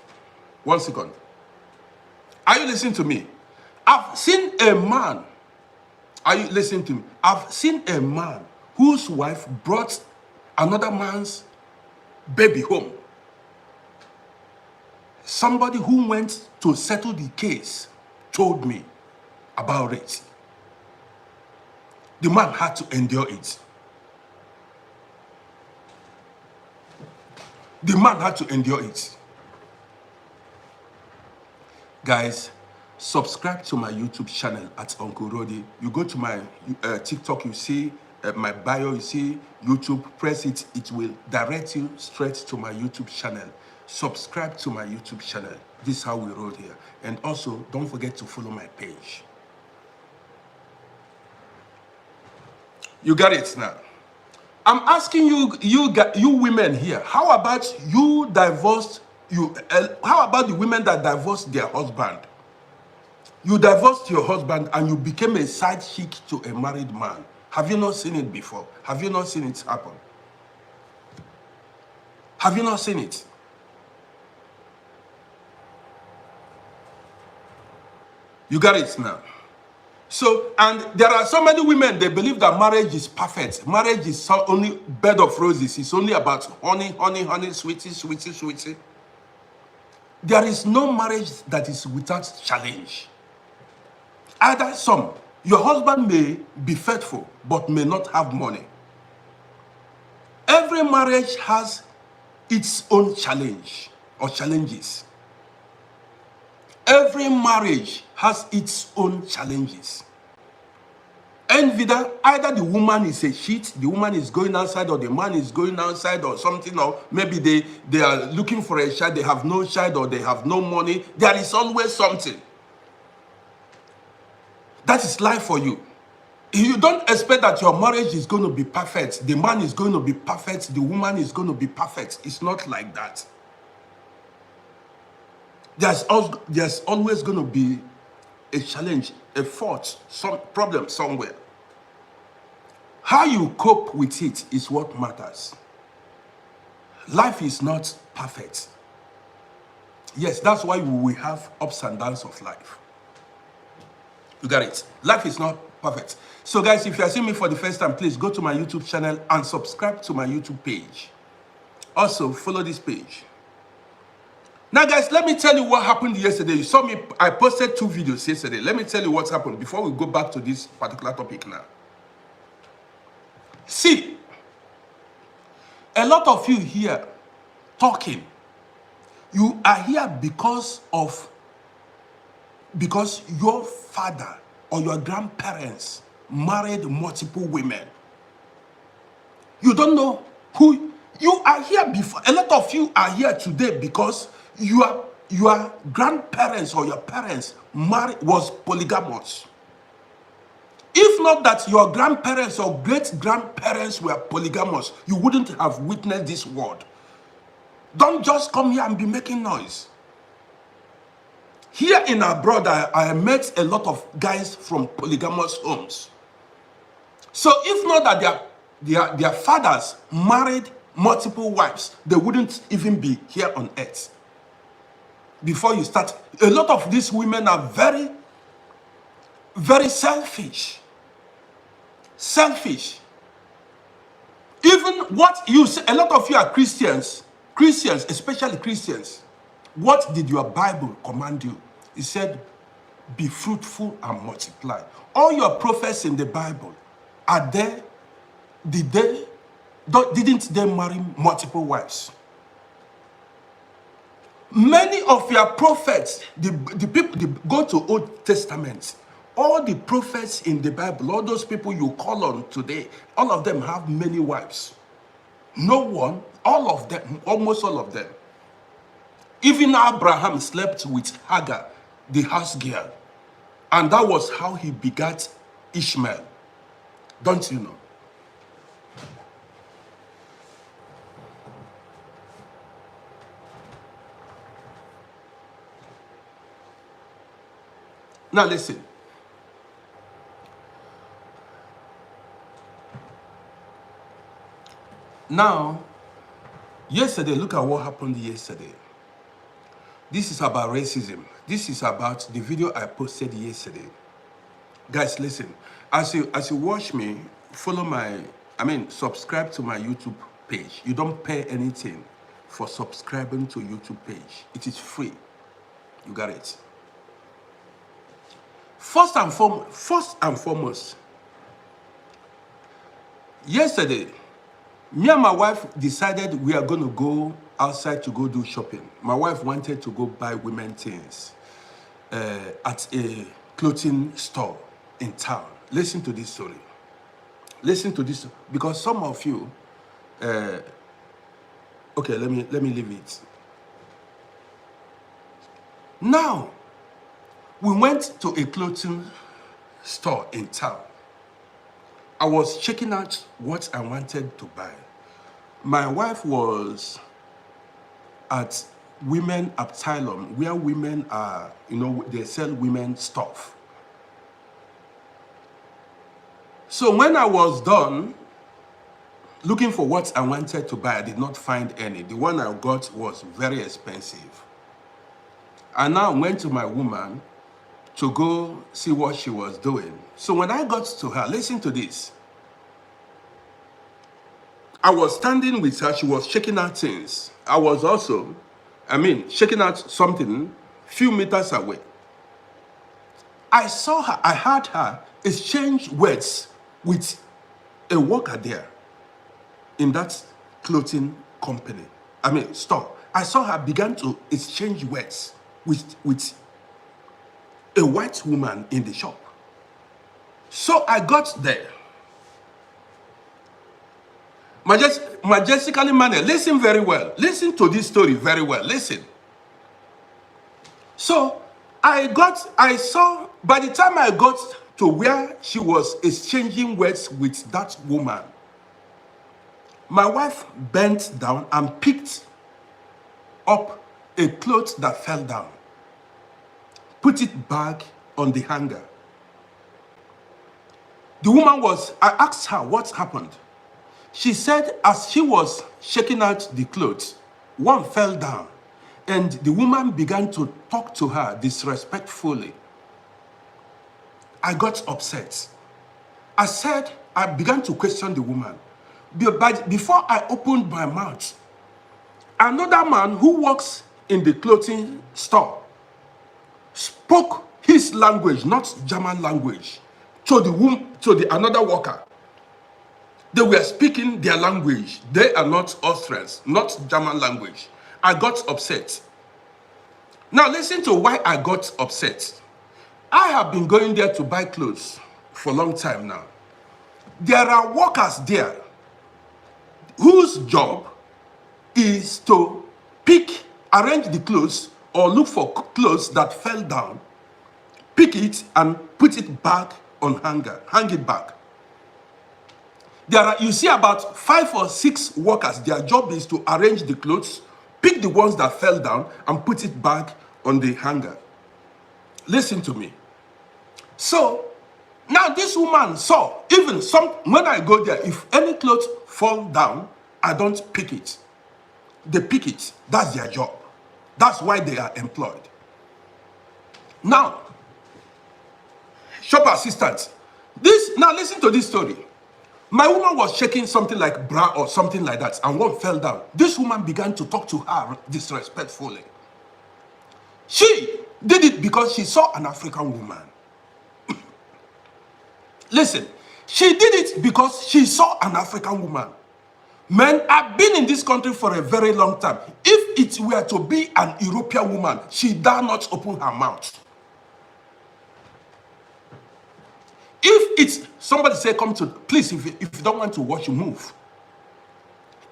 1 second. Are you listening to me? I've seen a man. Are you listening to me? I've seen a man whose wife brought another man's baby home. Somebody who went to settle the case told me about it. The man had to endure it. The man had to endure it. Guys, subscribe to my YouTube channel at Uncle Roddy. You go to my TikTok, you see my bio, you see YouTube, press it. It will direct you straight to my YouTube channel. Subscribe to my YouTube channel. This is how we roll here. And also, don't forget to follow my page. You got it now. I'm asking you women here, how about you divorced, how about the women that divorced their husband? You divorced your husband and you became a side chick to a married man. Have you not seen it before? Have you not seen it happen? Have you not seen it? You got it now. So, and there are so many women, they believe that marriage is perfect. Marriage is only bed of roses. It's only about honey, honey, honey, sweetie, sweetie, sweetie. There is no marriage that is without challenge. Either your husband may be faithful, but may not have money. Every marriage has its own challenge or challenges. Every marriage has its own challenges. And either the woman is a cheat, the woman is going outside, or the man is going outside, or something, or maybe they are looking for a child, they have no child, or they have no money. There is always something. That is life for you. You don't expect that your marriage is going to be perfect. The man is going to be perfect. The woman is going to be perfect. It's not like that. There's always going to be a challenge, a fault, some problem somewhere. How you cope with it is what matters. Life is not perfect. Yes, that's why we have ups and downs of life. You got it. Life is not perfect. So guys, if you are seeing me for the first time, please go to my YouTube channel and subscribe to my YouTube page. Also, follow this page. Now guys, let me tell you what happened yesterday. You saw me, I posted 2 videos yesterday. Let me tell you what happened before we go back to this particular topic now. See, a lot of you here talking, you are here because your father or your grandparents married multiple women. You don't know who you are here before. A lot of you are here today because your grandparents or your parents was polygamous. If not that your grandparents or great-grandparents were polygamous, you wouldn't have witnessed this word. Don't just come here and be making noise. Here in abroad, I met a lot of guys from polygamous homes. So if not that their fathers married multiple wives, they wouldn't even be here on earth. Before you start, a lot of these women are very, very selfish. Selfish. Even what you say, a lot of you are Christians, especially Christians. What did your Bible command you? It said, be fruitful and multiply. All your prophets in the Bible, are they, didn't they marry multiple wives? Many of your prophets, the people, go to Old Testament, all the prophets in the Bible, all those people you call on today, all of them have many wives. No one, all of them, almost all of them. Even Abraham slept with Hagar, the house girl. And that was how he begat Ishmael. Don't you know? Now listen. Now, yesterday, look at what happened yesterday. This is about racism. This is about the video I posted yesterday. Guys, listen. As you watch me, subscribe to my YouTube page. You don't pay anything for subscribing to YouTube page. It is free. You got it. First and foremost, yesterday, me and my wife decided we are going to go outside to go do shopping. My wife wanted to go buy women things at a clothing store in town. Listen to this story. Listen to this, because some of you, okay, let me leave it. Now, we went to a clothing store in town. I was checking out what I wanted to buy. My wife was at Women Asylum, where women are, they sell women stuff. So when I was done looking for what I wanted to buy, I did not find any. The one I got was very expensive. I now went to my woman to go see what she was doing. So when I got to her, listen to this. I was standing with her, she was checking out things. I was also, checking out something few meters away. I saw her, I heard her exchange words with a worker there in that clothing company, store. I saw her began to exchange words with a white woman in the shop. So I got there. Majestically mannered. Listen very well. Listen to this story very well. Listen. So I saw, by the time I got to where she was exchanging words with that woman, my wife bent down and picked up a cloth that fell down, put it back on the hanger. The woman I asked her what happened. She said as she was shaking out the clothes, one fell down, and the woman began to talk to her disrespectfully. I got upset. I began to question the woman. But before I opened my mouth, another man who works in the clothing store spoke his language, not German language, to another worker. They were speaking their language. They are not Austrians, not German language. I got upset. Now listen to why I got upset. I have been going there to buy clothes for a long time now. There are workers there whose job is to arrange the clothes or look for clothes that fell down, pick it and put it back on hanger, hang it back. You see about 5 or 6 workers, their job is to arrange the clothes, pick the ones that fell down and put it back on the hanger. Listen to me. So, now this woman saw, when I go there, if any clothes fall down, I don't pick it. They pick it. That's their job. That's why they are employed. Now, shop assistant. Now listen to this story. My woman was checking something like bra or something like that, and one fell down. This woman began to talk to her disrespectfully. She did it because she saw an African woman. Listen, she did it because she saw an African woman. Man, I've been in this country for a very long time. If it were to be an European woman, she dare not open her mouth. If it's somebody say, come to, please, if you don't want to watch, you move.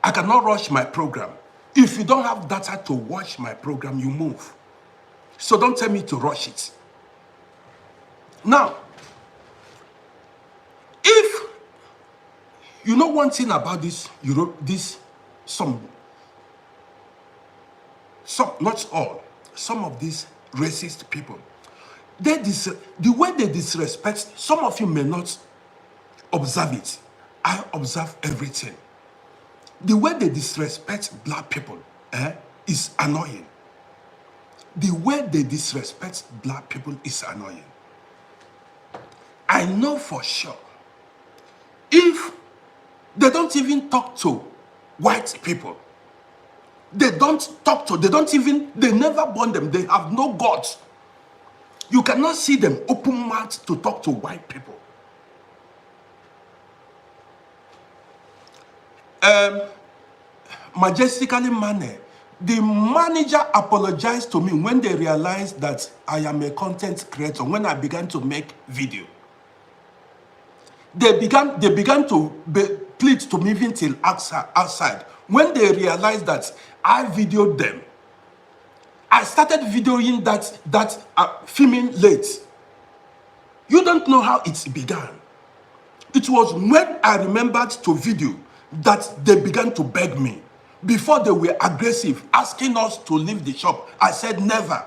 I cannot rush my program. If you don't have data to watch my program, you move. So don't tell me to rush it. Now, if you know one thing about this Europe, some, not all, some of these racist people, the way they disrespect, some of you may not observe it. I observe everything. The way they disrespect black people is annoying. The way they disrespect black people is annoying. I know for sure, if they don't even talk to white people, they never born them, they have no guts. You cannot see them open mouth to talk to white people. Majestically manner, the manager apologized to me when they realized that I am a content creator. When I began to make video, they began to plead to me even till outside. When they realized that I videoed them, I started videoing that filming late. You don't know how it began. It was when I remembered to video that they began to beg me. Before they were aggressive, asking us to leave the shop. I said never.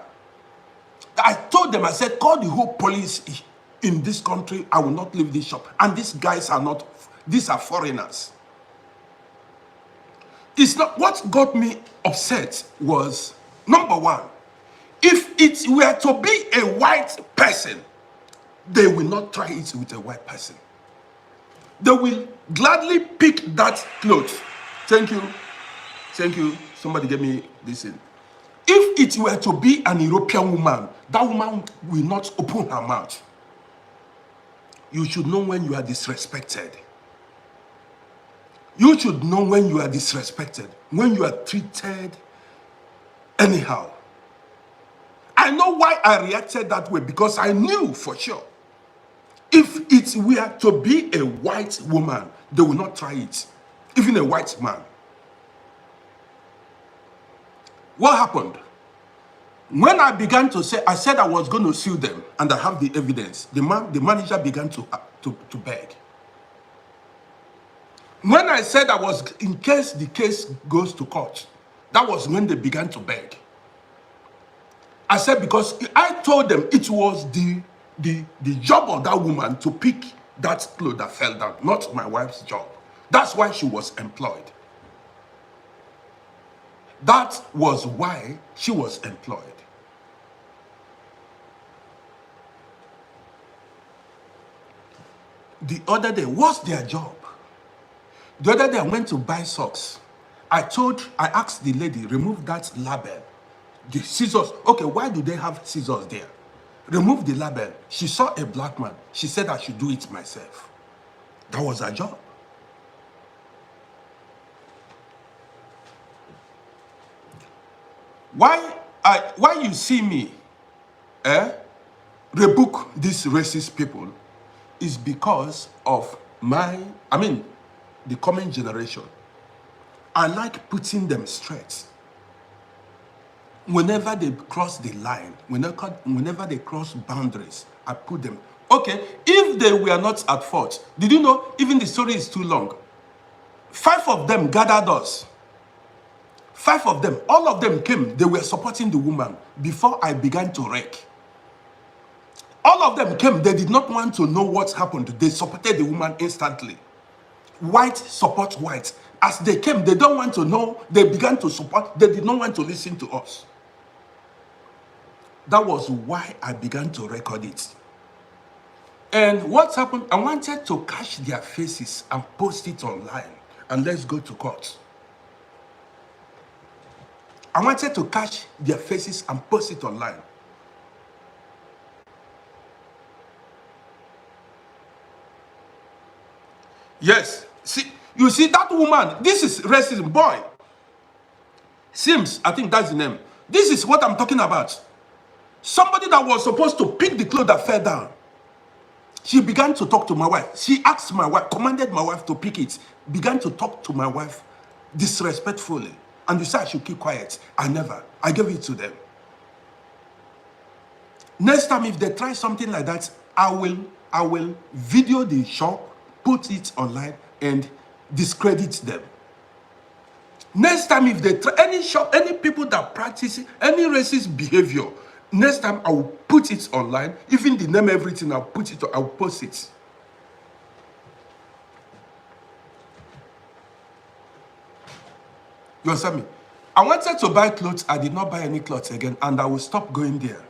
I told them, I said, call the whole police in this country. I will not leave this shop. And these guys are not, these are foreigners. It's not, what got me upset was, number one, if it were to be a white person, they will not try it with a white person. They will gladly pick that clothes. Thank you. Thank you. Somebody give me this in. If it were to be an European woman, that woman will not open her mouth. You should know when you are disrespected. You should know when you are disrespected, when you are treated anyhow. I know why I reacted that way, because I knew for sure, if it were to be a white woman, they will not try it. Even a white man. What happened? When I began to say, I said I was going to sue them, and I have the evidence. The manager began to beg. When I said I was, in case the case goes to court, that was when they began to beg. I said, because I told them it was the job of that woman to pick that clothes that fell down, not my wife's job. That's why she was employed. That was why she was employed. The other day, what's their job? The other day, I went to buy socks. I asked the lady, remove that label. The scissors. Okay, why do they have scissors there? Remove the label. She saw a black man. She said I should do it myself. That was her job. Why you see me rebuke these racist people is because of the coming generation. I like putting them straight. Whenever they cross the line, whenever they cross boundaries, I put them. Okay, if they were not at fault, did you know, even the story is too long. 5 of them gathered us. 5 of them, all of them came, they were supporting the woman before I began to wreck. All of them came, they did not want to know what happened. They supported the woman instantly. White support white. As they came, they don't want to know, they began to support, they did not want to listen to us. That was why I began to record it. And what happened, I wanted to catch their faces and post it online, and let's go to court. I wanted to catch their faces and post it online. Yes. See, you see that woman, this is racism, boy. Sims, I think that's the name. This is what I'm talking about. Somebody that was supposed to pick the clothes that fell down. She began to talk to my wife. She asked my wife, commanded my wife to pick it. Began to talk to my wife disrespectfully. And you said I should keep quiet. I never. I gave it to them. Next time, if they try something like that, I will video the shop, put it online, and discredit them. Next time, if they try any shop, any people that practice any racist behavior, next time I will put it online, even the name, everything, I'll put it, I'll post it. You understand me? I wanted to buy clothes. I did not buy any clothes again, and I will stop going there.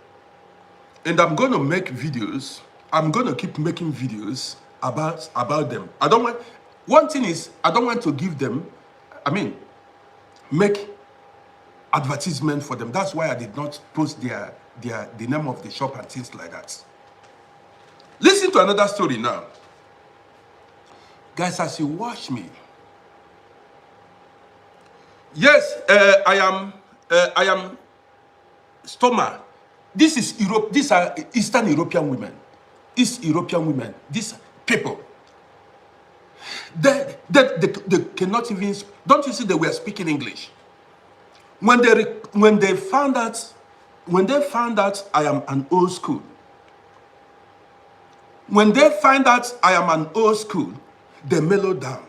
And I'm going to make videos. I'm going to keep making videos about them. I don't want. One thing is, I don't want to give them. Make advertisement for them. That's why I did not post the name of the shop and things like that. Listen to another story now. Guys, as you watch me. Yes, I am Stoma. This is Europe. These are Eastern European women. East European women. These people. They cannot even. Don't you see they were speaking English? When they found out I am an old school. When they find out I am an old school, they mellow down.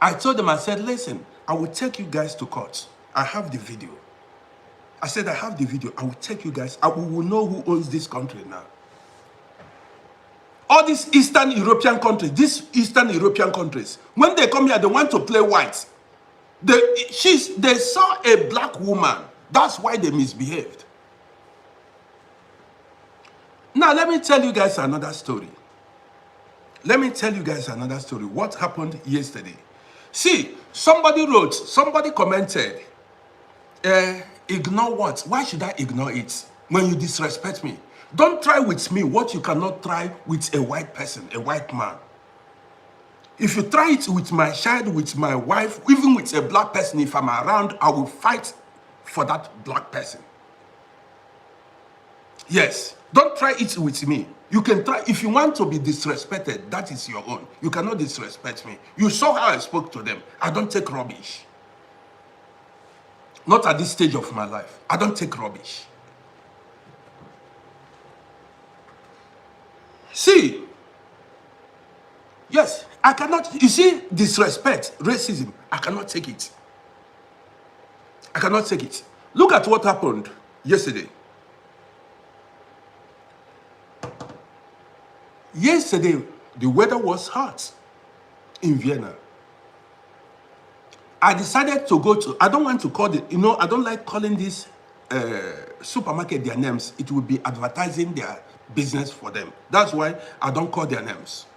I told them, I said, listen, I will take you guys to court. I have the video. I said, I have the video. I will take you guys. We will know who owns this country now. All these Eastern European countries, when they come here, they want to play white. They saw a black woman. That's why they misbehaved. Now, let me tell you guys another story. What happened yesterday? See, somebody commented, ignore what? Why should I ignore it when you disrespect me? Don't try with me what you cannot try with a white person, a white man. If you try it with my child, with my wife, even with a black person, if I'm around, I will fight for that black person. Yes, don't try it with me. You can try, if you want to be disrespected, that is your own. You cannot disrespect me. You saw how I spoke to them. I don't take rubbish. Not at this stage of my life. I don't take rubbish. See, yes, I cannot, you see, disrespect, racism, I cannot take it. I cannot take it. Look at what happened yesterday. Yesterday, the weather was hot in Vienna. I decided to go to, I don't want to call it, I don't like calling this supermarket their names. It will be advertising their business for them. That's why I don't call their names.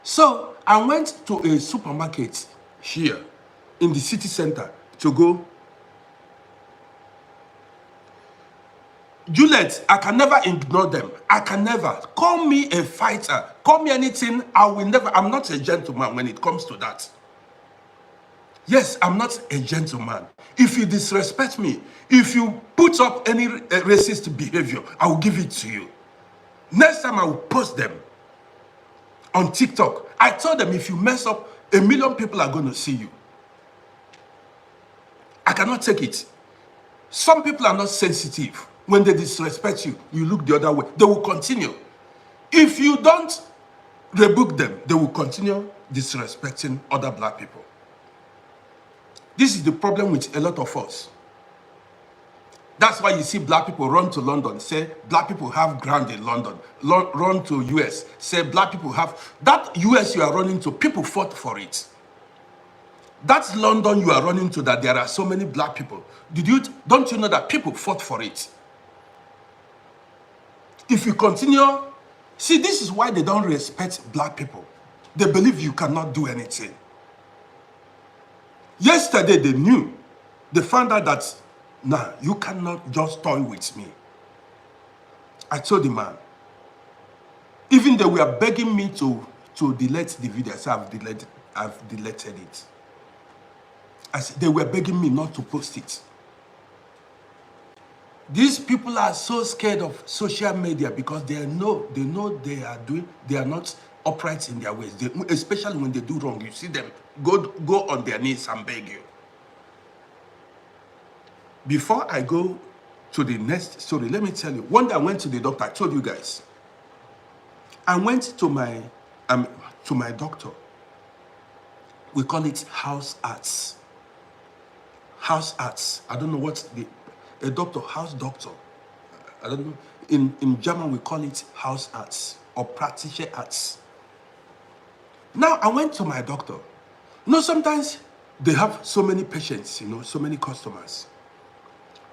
So I went to a supermarket here in the city center to go. Juliet, I can never ignore them. I can never. Call me a fighter. Call me anything. I will never. I'm not a gentleman when it comes to that. Yes, I'm not a gentleman. If you disrespect me, if you put up any racist behavior, I will give it to you. Next time I will post them on TikTok. I told them if you mess up, 1 million people are going to see you. I cannot take it. Some people are not sensitive. When they disrespect you, you look the other way. They will continue. If you don't rebuke them, they will continue disrespecting other black people. This is the problem with a lot of us. That's why you see black people run to London, say black people have ground in London, run to US, say black people have, that US you are running to, people fought for it. That's London you are running to, that there are so many black people. Don't you know that people fought for it? If you continue, see, this is why they don't respect black people. They believe you cannot do anything. Yesterday they knew, they found out that, nah, you cannot just toy with me. I told the man, even they were begging me to to delete the video. I said, I've deleted it. I said, they were begging me not to post it. These people are so scared of social media because they know they are not upright in their ways. Especially when they do wrong, you see them go on their knees and beg you. Before I go to the next story, let me tell you. One day I went to the doctor. I told you guys. I went to my doctor. We call it house arts. House arts. I don't know what a doctor, house doctor. I don't know. In German, we call it house arts or practitioner arts. Now, I went to my doctor. Sometimes they have so many patients, so many customers.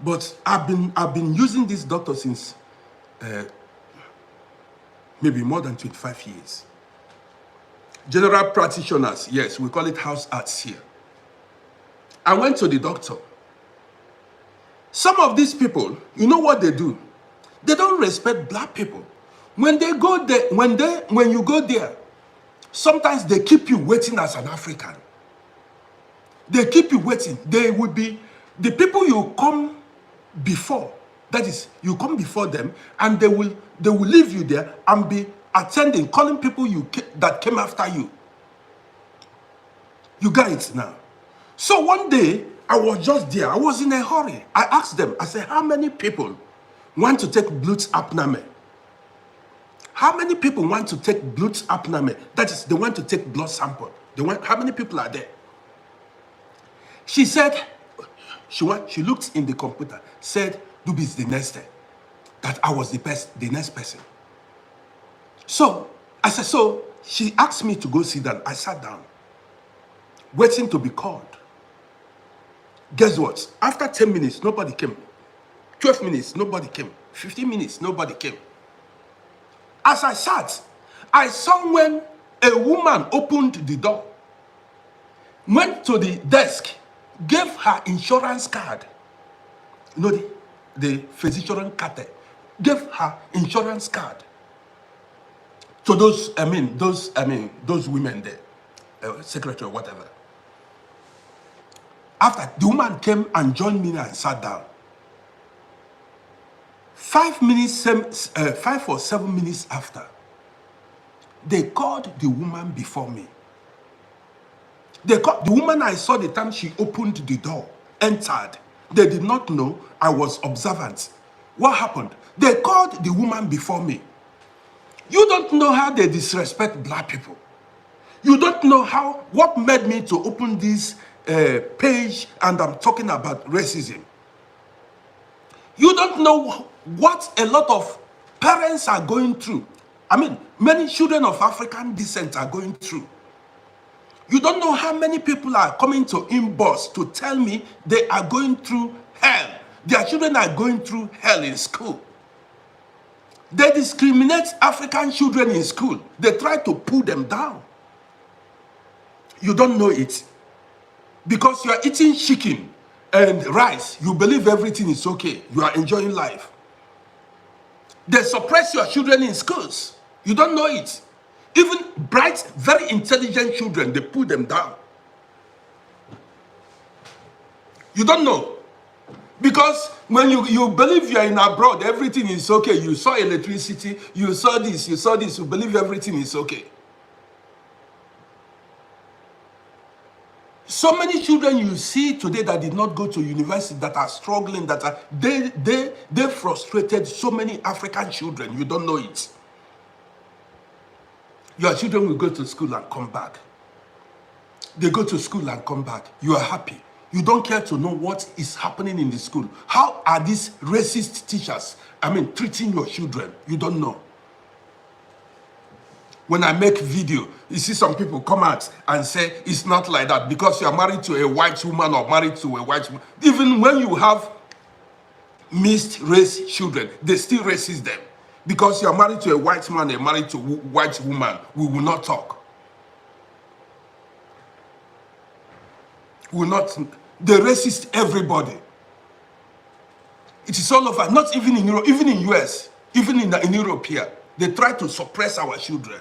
But I've been using this doctor since maybe more than 25 years. General practitioners, yes, we call it house arts here. I went to the doctor. Some of these people, you know what they do? They don't respect black people. When they go there, when you go there, sometimes they keep you waiting as an African. They keep you waiting. They will be the people you come before. That is, you come before them, and they will leave you there and be attending, calling people that came after you. You got it now. So one day, I was just there. I was in a hurry. I asked them, I said, how many people want to take Blutsabnahme? How many people want to take Blutsabnahme? That is, they want to take blood sample. How many people are there? She said, she looked in the computer, said, Dubi is the next day. That I was the next person. So, I said, so she asked me to go sit down. I sat down, waiting to be called. Guess what? After 10 minutes, nobody came. 12 minutes, nobody came. 15 minutes, nobody came. As I sat, I saw when a woman opened the door, went to the desk, gave her insurance card. The physician card, gave her insurance card to those women there, secretary or whatever. After the woman came and joined me and sat down. 5 or 7 minutes after, they called the woman before me. They called the woman. I saw the time she opened the door, entered. They did not know I was observant. What happened? They called the woman before me. You don't know how they disrespect black people. You don't know what made me to open this page, and I'm talking about racism. You don't know what a lot of parents are going through. I mean, many children of African descent are going through. You don't know how many people are coming to inbox to tell me they are going through hell. Their children are going through hell in school. They discriminate African children in school. They try to pull them down. You don't know it. Because you are eating chicken and rice, you believe everything is okay. You are enjoying life. They suppress your children in schools. You don't know it. Even bright, very intelligent children, they put them down. You don't know. Because when you believe you are in abroad, everything is okay. You saw electricity, you saw this, you believe everything is okay. So many children you see today that did not go to university, that are struggling, they frustrated so many African children. You don't know it. Your children will go to school and come back. They go to school and come back. You are happy. You don't care to know what is happening in the school. How are these racist teachers, treating your children? You don't know. When I make video, you see some people come out and say, it's not like that because you are married to a white woman or married to a white woman. Even when you have mixed race children, they still racist them. Because you are married to a white man and married to a white woman, we will not talk. We will not. They racist everybody. It is all over. Not even in Europe, even in US, even in Europe here. They try to suppress our children.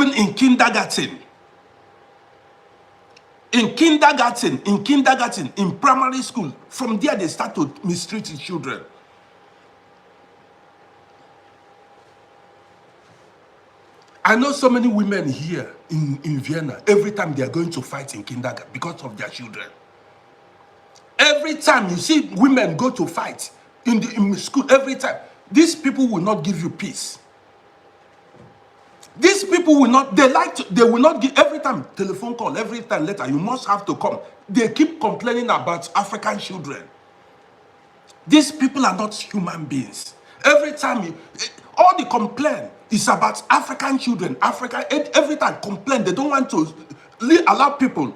even in kindergarten. In kindergarten, in primary school, from there they start to mistreat the children. I know so many women here in Vienna, every time they are going to fight in kindergarten because of their children. Every time you see women go to fight in school, every time, these people will not give you peace. These people will not, they will not give, every time, telephone call, every time letter, you must have to come. They keep complaining about African children. These people are not human beings. Every time, all the complaint is about African children. Every time complain, they don't want to allow people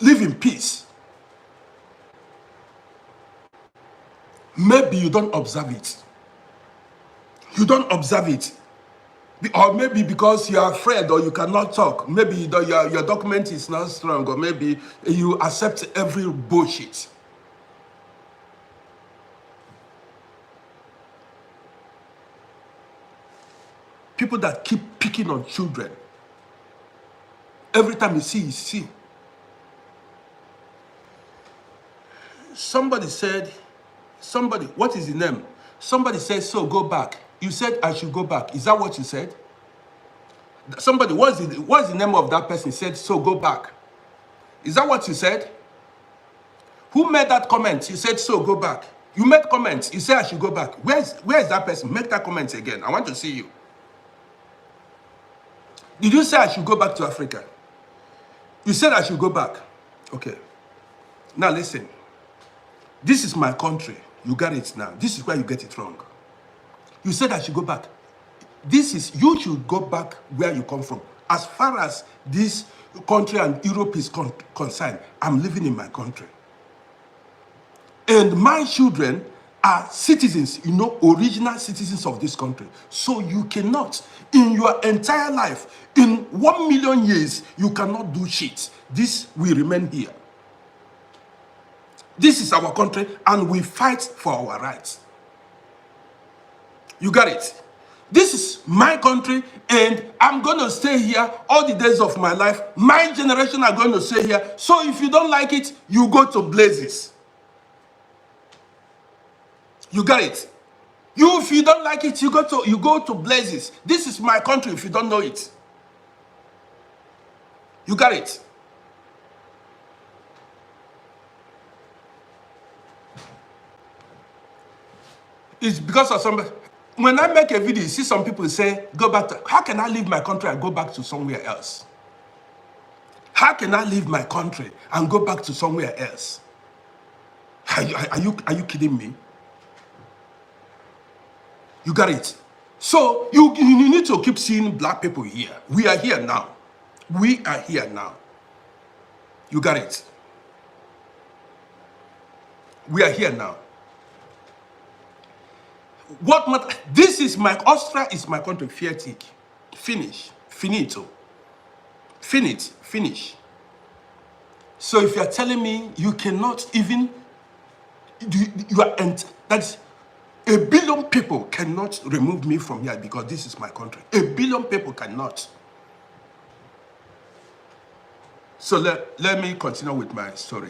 live in peace. Maybe you don't observe it. You don't observe it. Or maybe because you are afraid or you cannot talk. Maybe your document is not strong, or maybe you accept every bullshit. People that keep picking on children. Every time you see. Somebody said, what is the name? Somebody said, so go back. You said I should go back. Is that what you said? Somebody, what's the name of that person? Said, so go back. Is that what you said? Who made that comment? You said, so go back. You made comments. You said I should go back. Where is that person? Make that comment again. I want to see you. Did you say I should go back to Africa? You said I should go back. Okay. Now listen. This is my country. You got it now. This is where you get it wrong. You said I should go back. You should go back where you come from. As far as this country and Europe is concerned, I'm living in my country. And my children are citizens, original citizens of this country. So you cannot, in your entire life, in 1 million years, you cannot do shit. This will remain here. This is our country, and we fight for our rights. You got it? This is my country, and I'm going to stay here all the days of my life. My generation are going to stay here. So if you don't like it, you go to blazes. You got it? If you don't like it, you go to blazes. This is my country if you don't know it. You got it? It's because of somebody. When I make a video, you see some people say, go back to, how can I leave my country and go back to somewhere else? How can I leave my country and go back to somewhere else? Are you kidding me? You got it? So you need to keep seeing black people here. We are here now. We are here now. You got it? We are here now. What matter? This is Austria is my country. Fertig. Finish. Finito. Finish. So if you are telling me you cannot even, that's 1 billion people cannot remove me from here because this is my country. 1 billion people cannot. So let me continue with my story.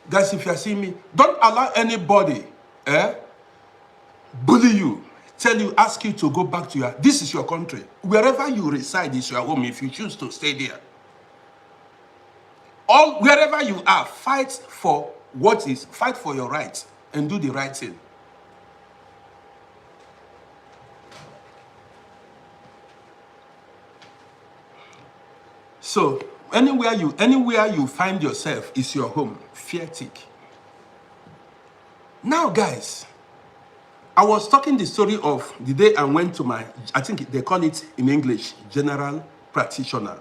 Guys, if you are seeing me, don't allow anybody bully you, ask you to go back to this is your country. Wherever you reside is your home if you choose to stay there. Wherever you are, fight for your rights and do the right thing. So anywhere you find yourself is your home. Fertig. Now, guys, I was talking the story of the day I went to I think they call it in English, general practitioner.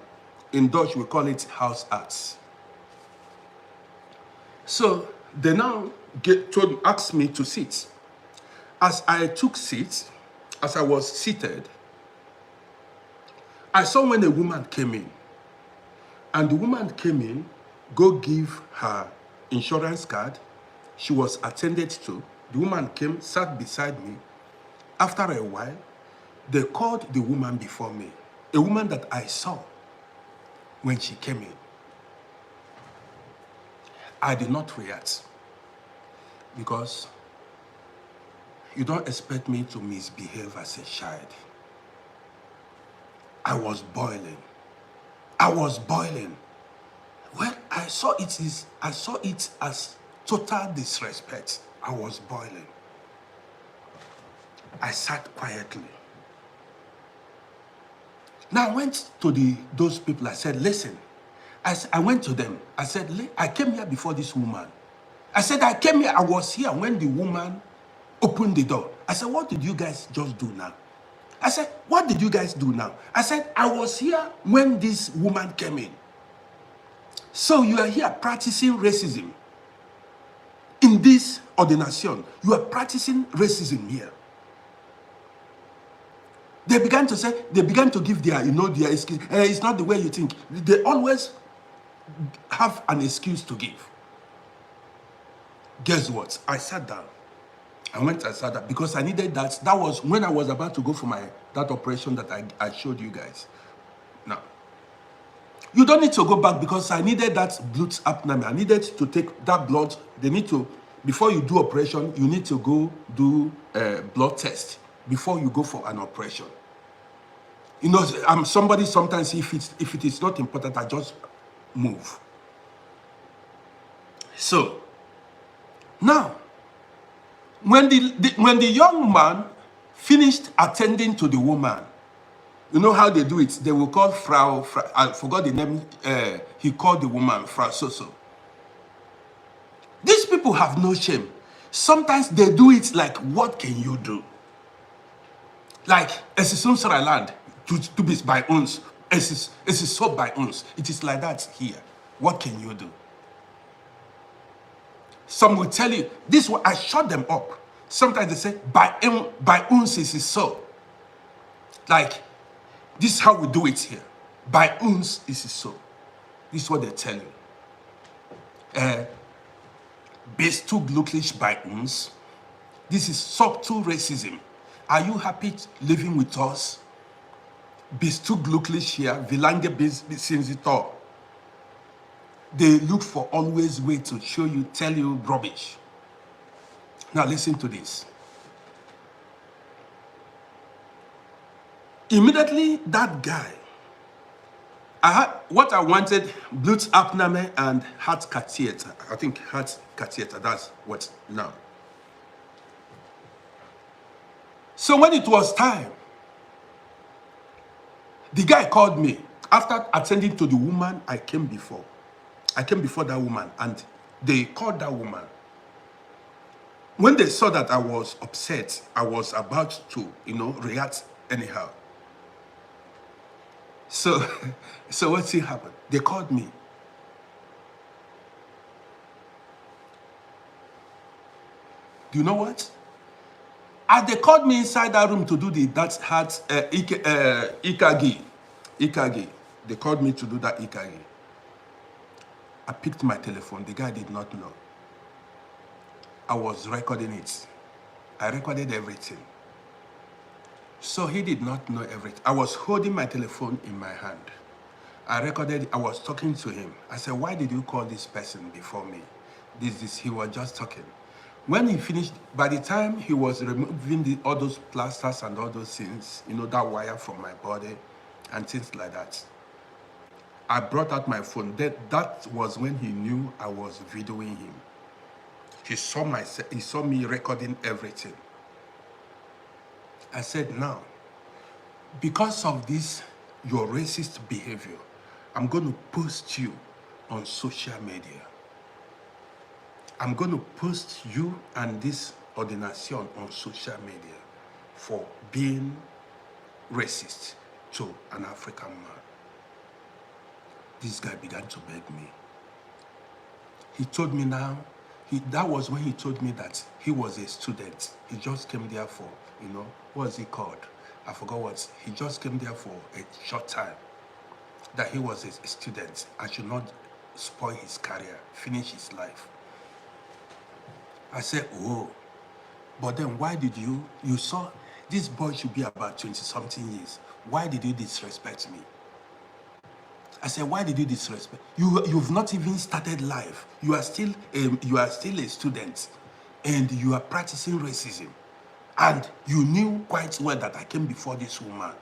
In Dutch, we call it huisarts. So they now asked me to sit. As I took seats, as I was seated, I saw when a woman came in. And the woman came in, go give her insurance card. She was attended to. The woman came, sat beside me. After a while, they called the woman before me. a woman that I saw when she came in, I did not react because you don't expect me to misbehave as a child. I was boiling. I was boiling. When I saw it as total disrespect. I was boiling. I sat quietly. Now I went to those people. I said, listen. I went to them. I said, I came here before this woman. I said, I was here when the woman opened the door. I said, what did you guys just do now? I said, what did you guys do now? I said, I was here when this woman came in. So you are here practicing racism. In this ordination, you are practicing racism here. They began to give their excuse. It's not the way you think. They always have an excuse to give. Guess what? I sat down. I sat down because I needed that. That was when I was about to go for that operation that I showed you guys. Now, you don't need to go back because I needed that blood apnea. I needed to take that blood. They need to, before you do operation, you need to go do a blood test before you go for an operation. You know, I'm somebody sometimes if it is not important, I just move. So now, when the young man finished attending to the woman, you know how they do it? They will call Frau, I forgot the name, he called the woman Frau Soso. These people have no shame. Sometimes they do it like, what can you do? Like, es ist unser Land, du bist bei uns. Es ist so bei uns. It is like that here. What can you do? Some will tell you, this one, I shut them up. Sometimes they say, by uns is so. Like, this is how we do it here. By uns is so. This is what they tell you. Bist du glücklich bei uns? This is subtle racism. Are you happy living with us? Bist du glücklich hier? Wie lange sind Sie da? They look for always way to show you, tell you rubbish. Now listen to this. Immediately, that guy, what I wanted, blood apnea and heart catheter. I think heart catheter, that's what now. So when it was time, the guy called me. After attending to the woman I came before that woman, and they called that woman. When they saw that I was upset, I was about to, react anyhow. So what's happened? They called me. Do you know what? As they called me inside that room to do that heart EKG. They called me to do that EKG. I picked my telephone. The guy did not know. I was recording it. I recorded everything. So he did not know everything. I was holding my telephone in my hand. I recorded, I was talking to him. I said, why did you call this person before me? He was just talking. When he finished, by the time he was removing all those plasters and all those things, that wire from my body and things like that, I brought out my phone. That was when he knew I was videoing him. He saw me recording everything. I said, now, because of this, your racist behavior, I'm going to post you on social media. I'm going to post you and this ordination on social media for being racist to an African man. This guy began to beg me. He told me now, that was when he told me that he was a student. He just came there for, what was he called? I forgot what. He just came there for a short time. That he was a student. I should not spoil his career, finish his life. I said, oh, but then why did you saw this boy should be about 20-something years. Why did you disrespect me? I said, why did you disrespect? You've not even started life. You are still a student, and you are practicing racism. And you knew quite well that I came before this woman.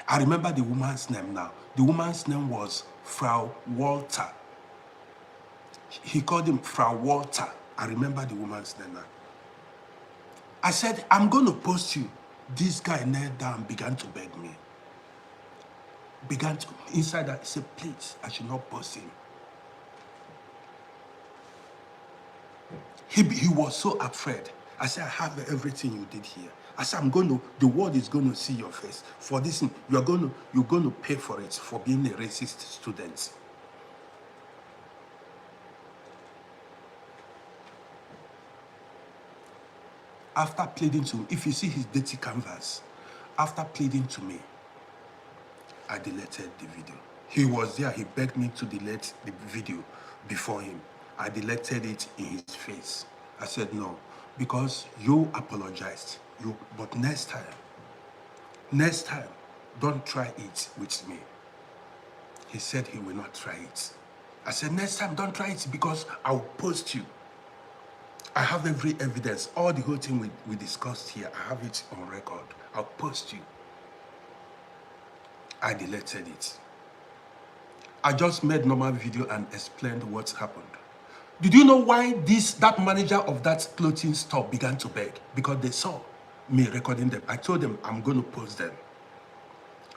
I remember the woman's name now. The woman's name was Frau Walter. He called him Frau Walter. I remember the woman's name now. I said, I'm going to post you. This guy knelt down, began to beg me. Inside that, he said, please, I should not post him. He was so afraid. I said, I have everything you did here. I said, the world is going to see your face. For this, you're going to pay for it, for being a racist student. After pleading to me, if you see his dirty canvas, after pleading to me, I deleted the video. He was there, he begged me to delete the video before him. I deleted it in his face. I said, no, because you apologized. But next time, don't try it with me. He said he will not try it. I said, next time, don't try it because I'll post you. I have every evidence. All the whole thing we discussed here, I have it on record. I'll post you. I deleted it. I just made normal video and explained what happened. Did you know why that manager of that clothing store began to beg? Because they saw me recording them. I told them I'm going to post them.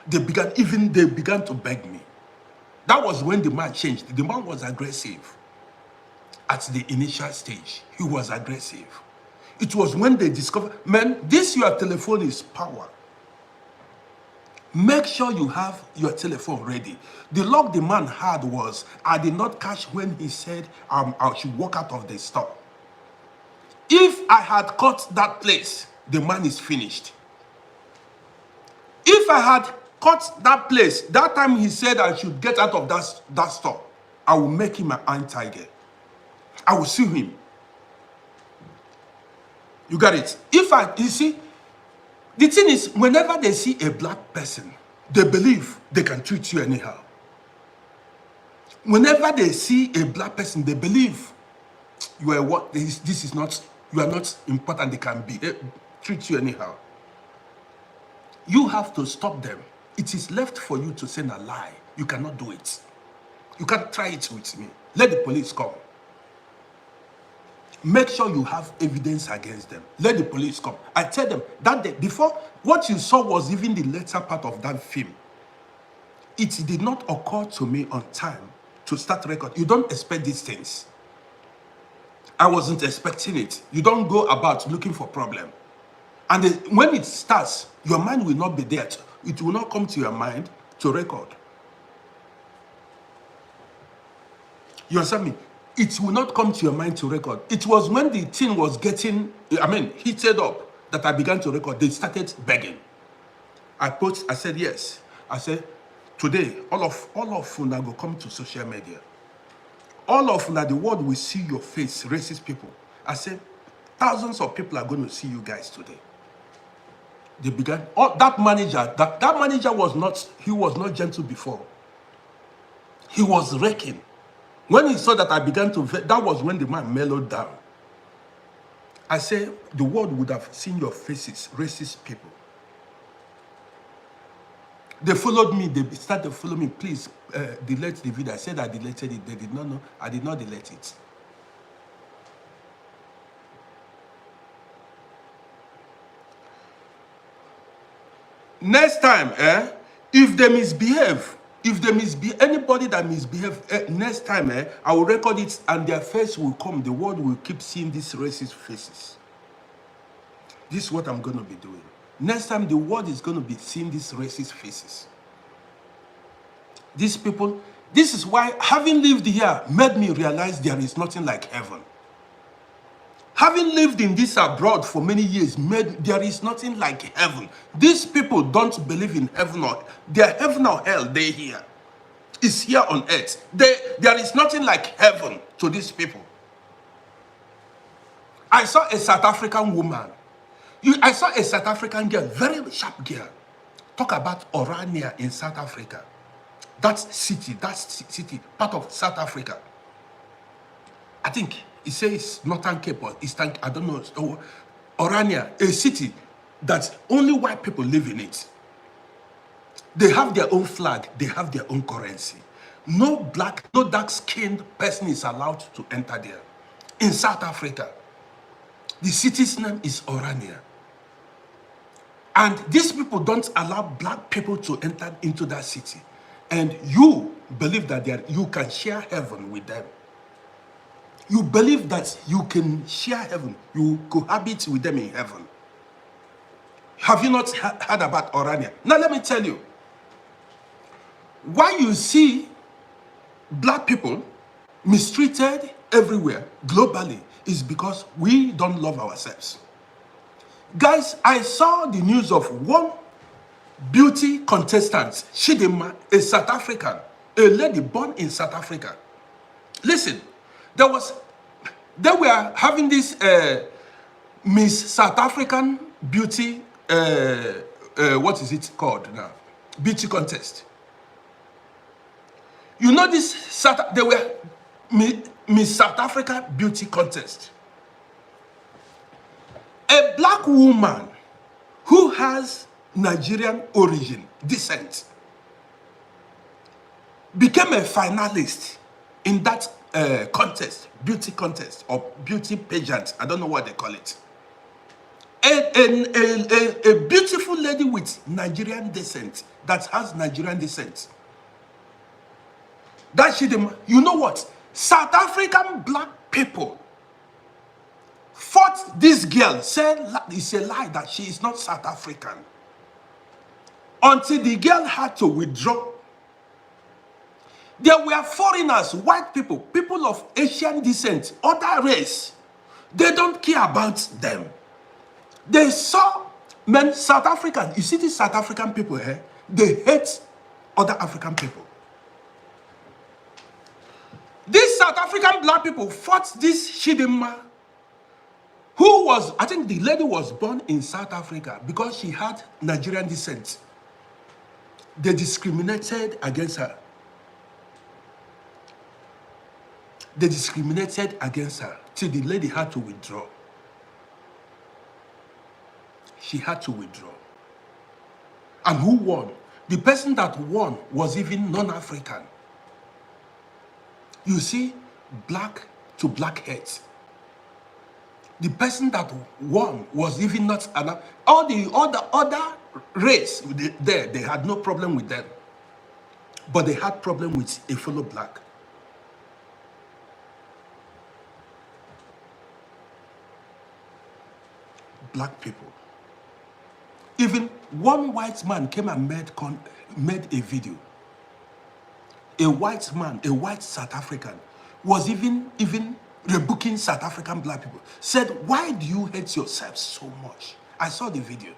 They began to beg me. That was when the man changed. The man was aggressive. At the initial stage, he was aggressive. It was when they discovered, man, this your telephone is power. Make sure you have your telephone ready. The luck the man had was, I did not catch when he said I should walk out of the store. If I had caught that place, the man is finished. If I had caught that place, that time he said I should get out of that store, I will make him an anti-tiger. I will sue him. You got it? You see, the thing is, whenever they see a black person, they believe they can treat you anyhow. Whenever they see a black person, they believe you are you are not important, they can treat you anyhow. You have to stop them. It is left for you to send a lie. You cannot do it. You can't try it with me. Let the police come. Make sure you have evidence against them. Let the police come. I tell them that day, before, what you saw was even the later part of that film. It did not occur to me on time to start record. You don't expect these things. I wasn't expecting it. You don't go about looking for problem. And when it starts, your mind will not be there. It will not come to your mind to record. You understand me? It will not come to your mind to record. It was when the thing was getting, heated up, that I began to record. They started begging. I said, yes. I said, today, all of you now go come to social media. All of you now, the world will see your face, racist people. I said, thousands of people are going to see you guys today. They began, that manager was not gentle before. He was wrecking. When he saw that I began to, that was when the man mellowed down. I said, the world would have seen your faces, racist people. They followed me, they started following me, please delete the video. I said I deleted it, they did not know, I did not delete it. Next time, if they misbehave, anybody that misbehave, next time, I will record it and their face will come. The world will keep seeing these racist faces. This is what I'm going to be doing. Next time, the world is going to be seeing these racist faces. These people, this is why having lived here made me realize there is nothing like heaven. Having lived in this abroad for many years, there is nothing like heaven. These people don't believe in heaven or heaven or hell. They here. It's here on earth. There is nothing like heaven to these people. I saw a South African woman. I saw a South African girl, very sharp girl, talk about Orania in South Africa. That city, part of South Africa. I think it says Northern Cape or Eastern, I don't know. Oh, Orania, a city that only white people live in it. They have their own flag, they have their own currency. No black, no dark-skinned person is allowed to enter there. In South Africa, the city's name is Orania. And these people don't allow black people to enter into that city. And you believe that you can share heaven with them. You believe that you can share heaven. You cohabit with them in heaven. Have you not heard about Orania? Now let me tell you. Why you see black people mistreated everywhere, globally, is because we don't love ourselves. Guys, I saw the news of one beauty contestant, Chidinma, a South African, a lady born in South Africa. Listen, they were having this Miss South African beauty, what is it called now? Beauty contest. You know this, they were Miss South Africa beauty contest. A black woman who has Nigerian origin, descent, became a finalist in that contest, beauty contest or beauty pageant. I don't know what they call it. A beautiful lady with Nigerian descent, that has Nigerian descent. That you know what? South African black people fought this girl, said it's a lie that she is not South African. Until the girl had to withdraw. There were foreigners, white people, people of Asian descent, other race. They don't care about them. They saw, men, South African, you see these South African people here, they hate other African people. These South African black people fought this Chidinma, who was, I think the lady was born in South Africa because she had Nigerian descent. They discriminated against her. They discriminated against her till the lady had to withdraw. She had to withdraw. And who won? The person that won was even non-African. You see, black to black heads. The person that won was even not an, all the other race there, they had no problem with them. But they had problem with a fellow black. Black people. Even one white man came and made a video. A white man, a white South African, was even rebuking South African black people. Said, why do you hate yourself so much? I saw the video.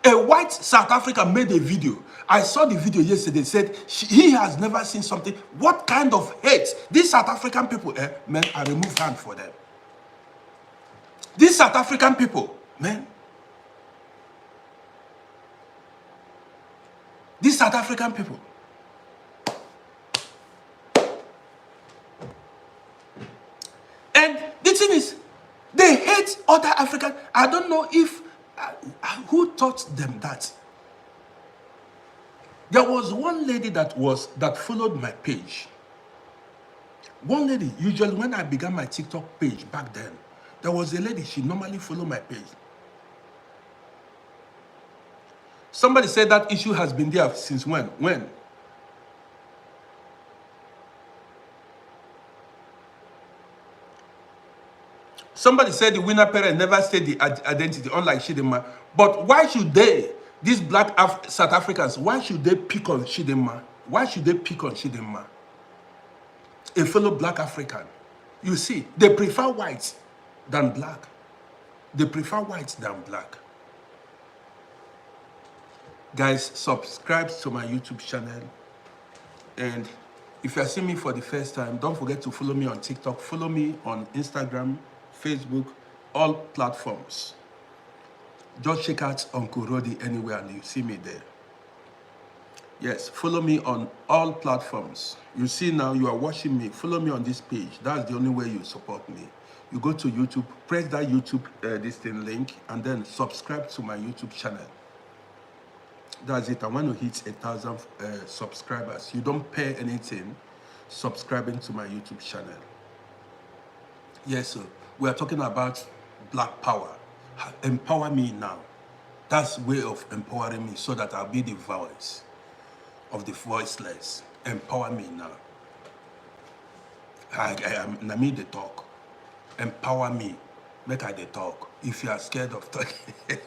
A white South African made a video. I saw the video yesterday. Said he has never seen something. What kind of hate? These South African people, man, I remove hand for them. These South African people, man. These South African people. And the thing is, they hate other African. I don't know if, who taught them that? There was one lady that followed my page. One lady, usually when I began my TikTok page back then, there was a lady, she normally followed my page. Somebody said that issue has been there since when? When? Somebody said the winner parent never said the identity, unlike Chidinma. But why should they, these black South Africans, why should they pick on Chidinma? Why should they pick on Chidinma? A fellow black African. You see, they prefer white than black. They prefer white than black. Guys, subscribe to my YouTube channel. And if you are seeing me for the first time, don't forget to follow me on TikTok. Follow me on Instagram, Facebook, all platforms. Just check out Uncle RODDY anywhere and you see me there. Yes, follow me on all platforms. You see now you are watching me. Follow me on this page. That's the only way you support me. You go to YouTube, press that YouTube this thing link, and then subscribe to my YouTube channel. That's it. I want to hit 1,000 subscribers. You don't pay anything subscribing to my YouTube channel. Yes, sir. We are talking about black power. Empower me now. That's way of empowering me so that I'll be the voice of the voiceless. Empower me now. I am me the talk. Empower me. Make I the talk. If you are scared of talking.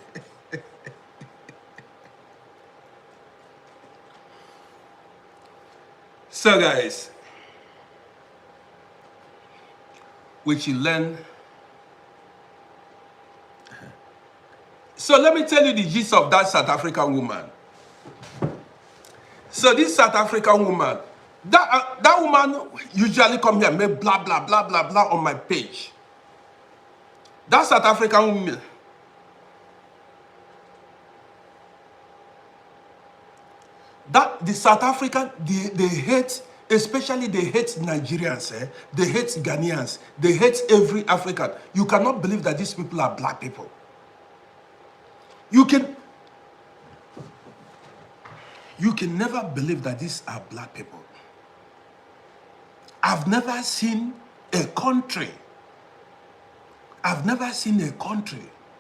So guys, we should learn. So let me tell you the gist of that South African woman. So this South African woman, that woman usually come here and make blah, blah, blah, blah, blah on my page. That South African woman, the South African, they hate, especially they hate Nigerians, they hate Ghanaians, they hate every African. You cannot believe that these people are black people. You can never believe that these are black people. I've never seen a country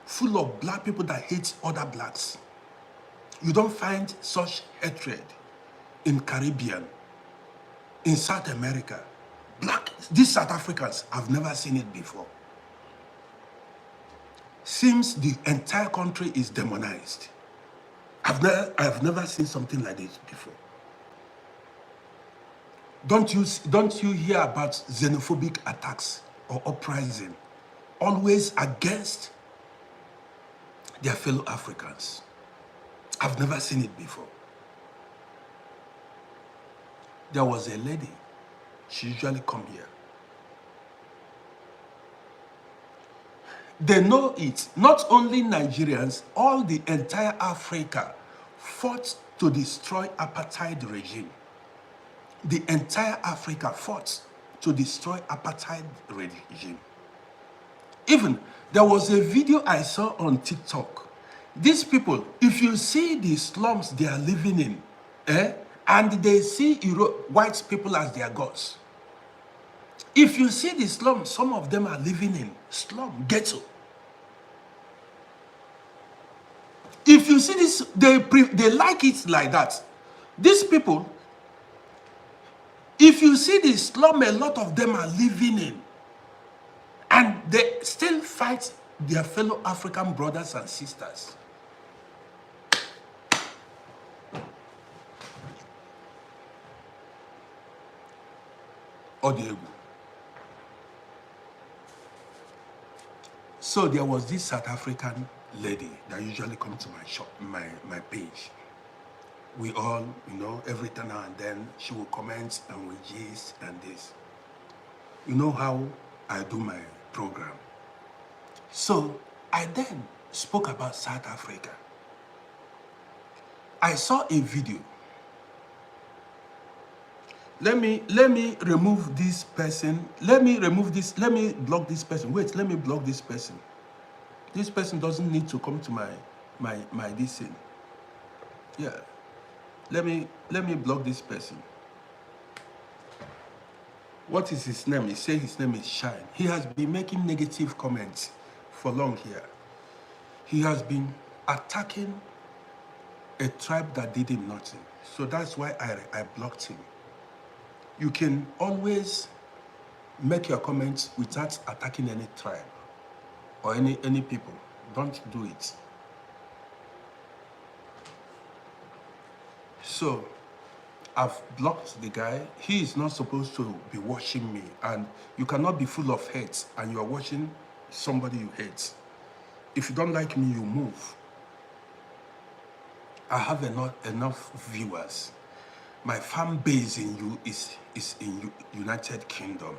full of black people that hate other blacks. You don't find such hatred in Caribbean, in South America. These South Africans, I've never seen it before. Seems the entire country is demonized. I've never seen something like this before. Don't you hear about xenophobic attacks or uprising? Always against their fellow Africans. I've never seen it before. There was a lady, she usually come here. They know it. Not only Nigerians, all the entire Africa fought to destroy apartheid regime. The entire Africa fought to destroy apartheid regime. Even there was a video I saw on TikTok. These people, if you see the slums they are living in, and they see white people as their gods. If you see the slums, some of them are living in slum, ghetto. If you see this, they like it like that. These people, if you see the slum, a lot of them are living in, and they still fight their fellow African brothers and sisters. Odiego. So there was this South African lady that usually comes to my shop, my page. We all, every time now and then she will comment and we gist and this. You know how I do my program. So I then spoke about South Africa. I saw a video. Let me remove this person. Let me block this person. Wait, let me block this person. This person doesn't need to come to my this thing. Yeah. Let me block this person. What is his name? He said his name is Shine. He has been making negative comments for long here. He has been attacking a tribe that did him nothing. So that's why I blocked him. You can always make your comments without attacking any tribe or any people. Don't do it. So I've blocked the guy. He is not supposed to be watching me, and you cannot be full of hate and you are watching somebody you hate. If you don't like me, you move. I have enough viewers. My fan base in you is in United Kingdom.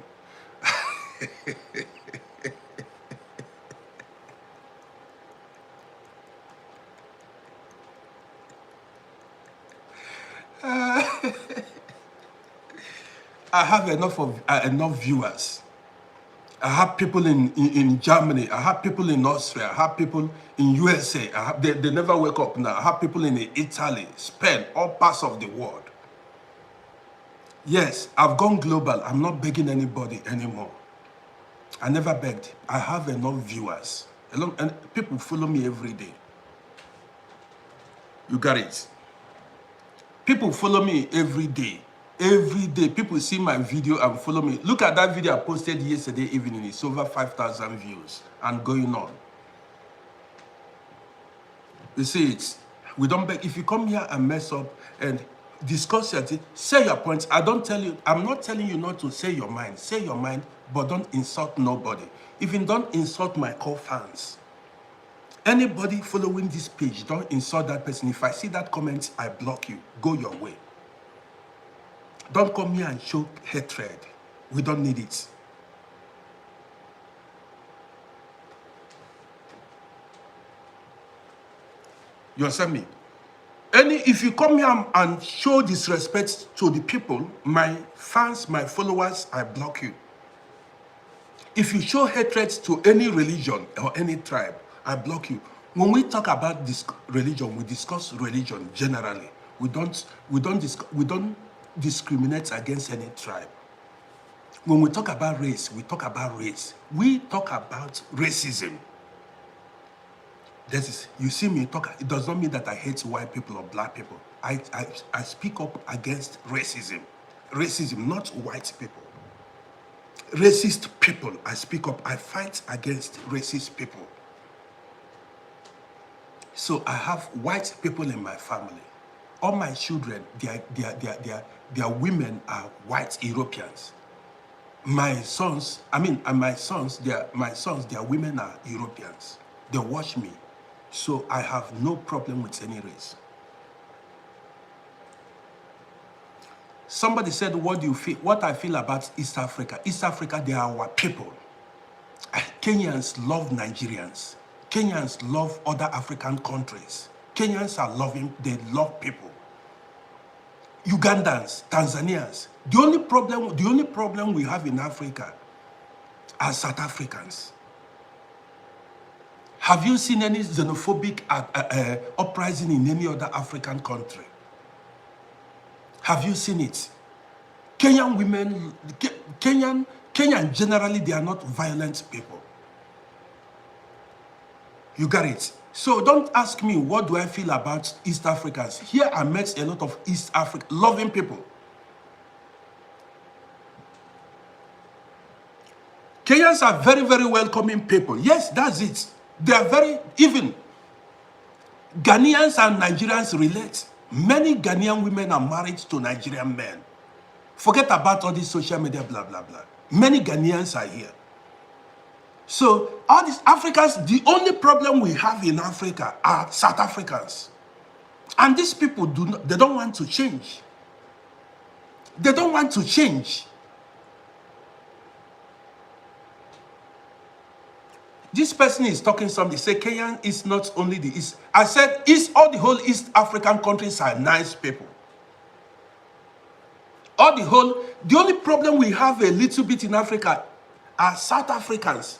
I have enough viewers. I have people in Germany. I have people in Austria. I have people in USA. They never wake up now. I have people in Italy, Spain, all parts of the world. Yes, I've gone global. I'm not begging anybody anymore. I never begged. I have enough viewers. And people follow me every day. You got it. People follow me every day. Every day, people see my video and follow me. Look at that video I posted yesterday evening. It's over 5,000 views and going on. You see it. We don't beg. If you come here and mess up and discuss your thing, say your points. I'm not telling you not to say your mind. Say your mind, but don't insult nobody. Even don't insult my core fans. Anybody following this page, don't insult that person. If I see that comment, I block you. Go your way. Don't come here and show hatred. We don't need it. You understand me? If you come here and show disrespect to the people, my fans, my followers, I block you. If you show hatred to any religion or any tribe, I block you. When we talk about this religion, we discuss religion generally. We don't discriminate against any tribe. When we talk about race, we talk about race. We talk about racism. That is, you see me talk, it does not mean that I hate white people or black people. I speak up against racism. Racism, not white people. Racist people, I speak up. I fight against racist people. So I have white people in my family. All my children, their women are white Europeans. My sons, their women are Europeans. They watch me. So I have no problem with any race. Somebody said, what do you feel? What I feel about East Africa. East Africa, they are our people. Kenyans love Nigerians. Kenyans love other African countries. Kenyans are loving, they love people. Ugandans, Tanzanians. The only problem we have in Africa are South Africans. Have you seen any xenophobic uprising in any other African country? Have you seen it? Kenyan women, Kenyan generally, they are not violent people. You got it? So don't ask me what do I feel about East Africans. Here I met a lot of East Africa loving people. Kenyans are very, very welcoming people. Yes, that's it. They are very, even Ghanaians and Nigerians relate. Many Ghanaian women are married to Nigerian men. Forget about all this social media, blah, blah, blah. Many Ghanaians are here. So all these Africans, the only problem we have in Africa are South Africans. And these people they don't want to change. They don't want to change. This person is talking something. Say Kenyan is not only the East. I said all the whole East African countries are nice people. The only problem we have a little bit in Africa are South Africans.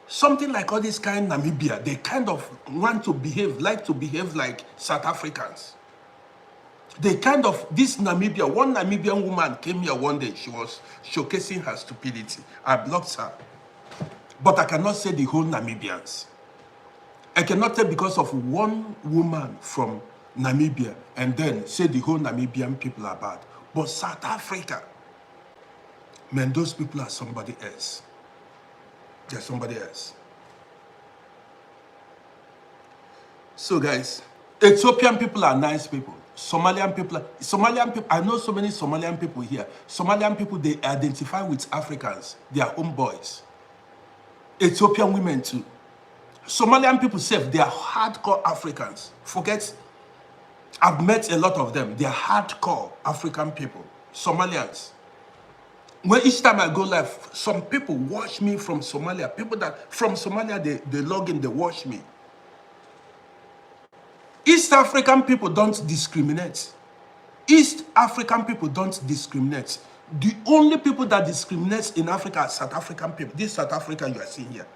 Something like all this kind of Namibia, they kind of want to like to behave like South Africans. They kind of, one Namibian woman came here one day, she was showcasing her stupidity. I blocked her. But I cannot say the whole Namibians. I cannot tell because of one woman from Namibia and then say the whole Namibian people are bad. But South Africa, man, those people are somebody else. They're somebody else. So guys, Ethiopian people are nice people. Somalian people, I know so many Somalian people here. Somalian people, they identify with Africans. They are homeboys. Ethiopian women too. Somalian people say they are hardcore Africans. Forget, I've met a lot of them. They are hardcore African people. Somalians. When each time I go live, some people watch me from Somalia. People that from Somalia, they log in, they watch me. East African people don't discriminate. East African people don't discriminate. The only people that discriminates in Africa are South African people. This South Africa you are seeing here,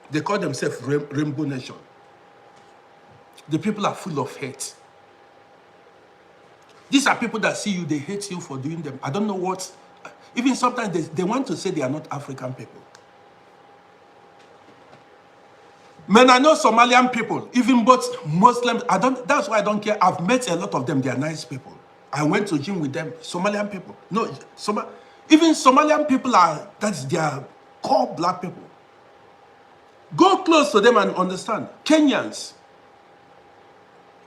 they call themselves Rainbow Nation. The people are full of hate. These are people that see you, they hate you for doing them. I don't know what, even sometimes they want to say they are not African people. Man, I know Somalian people, even both Muslims, that's why I don't care. I've met a lot of them, they are nice people. I went to gym with them, Somalian people. No, even Somalian people that's their core black people. Go close to them and understand. Kenyans.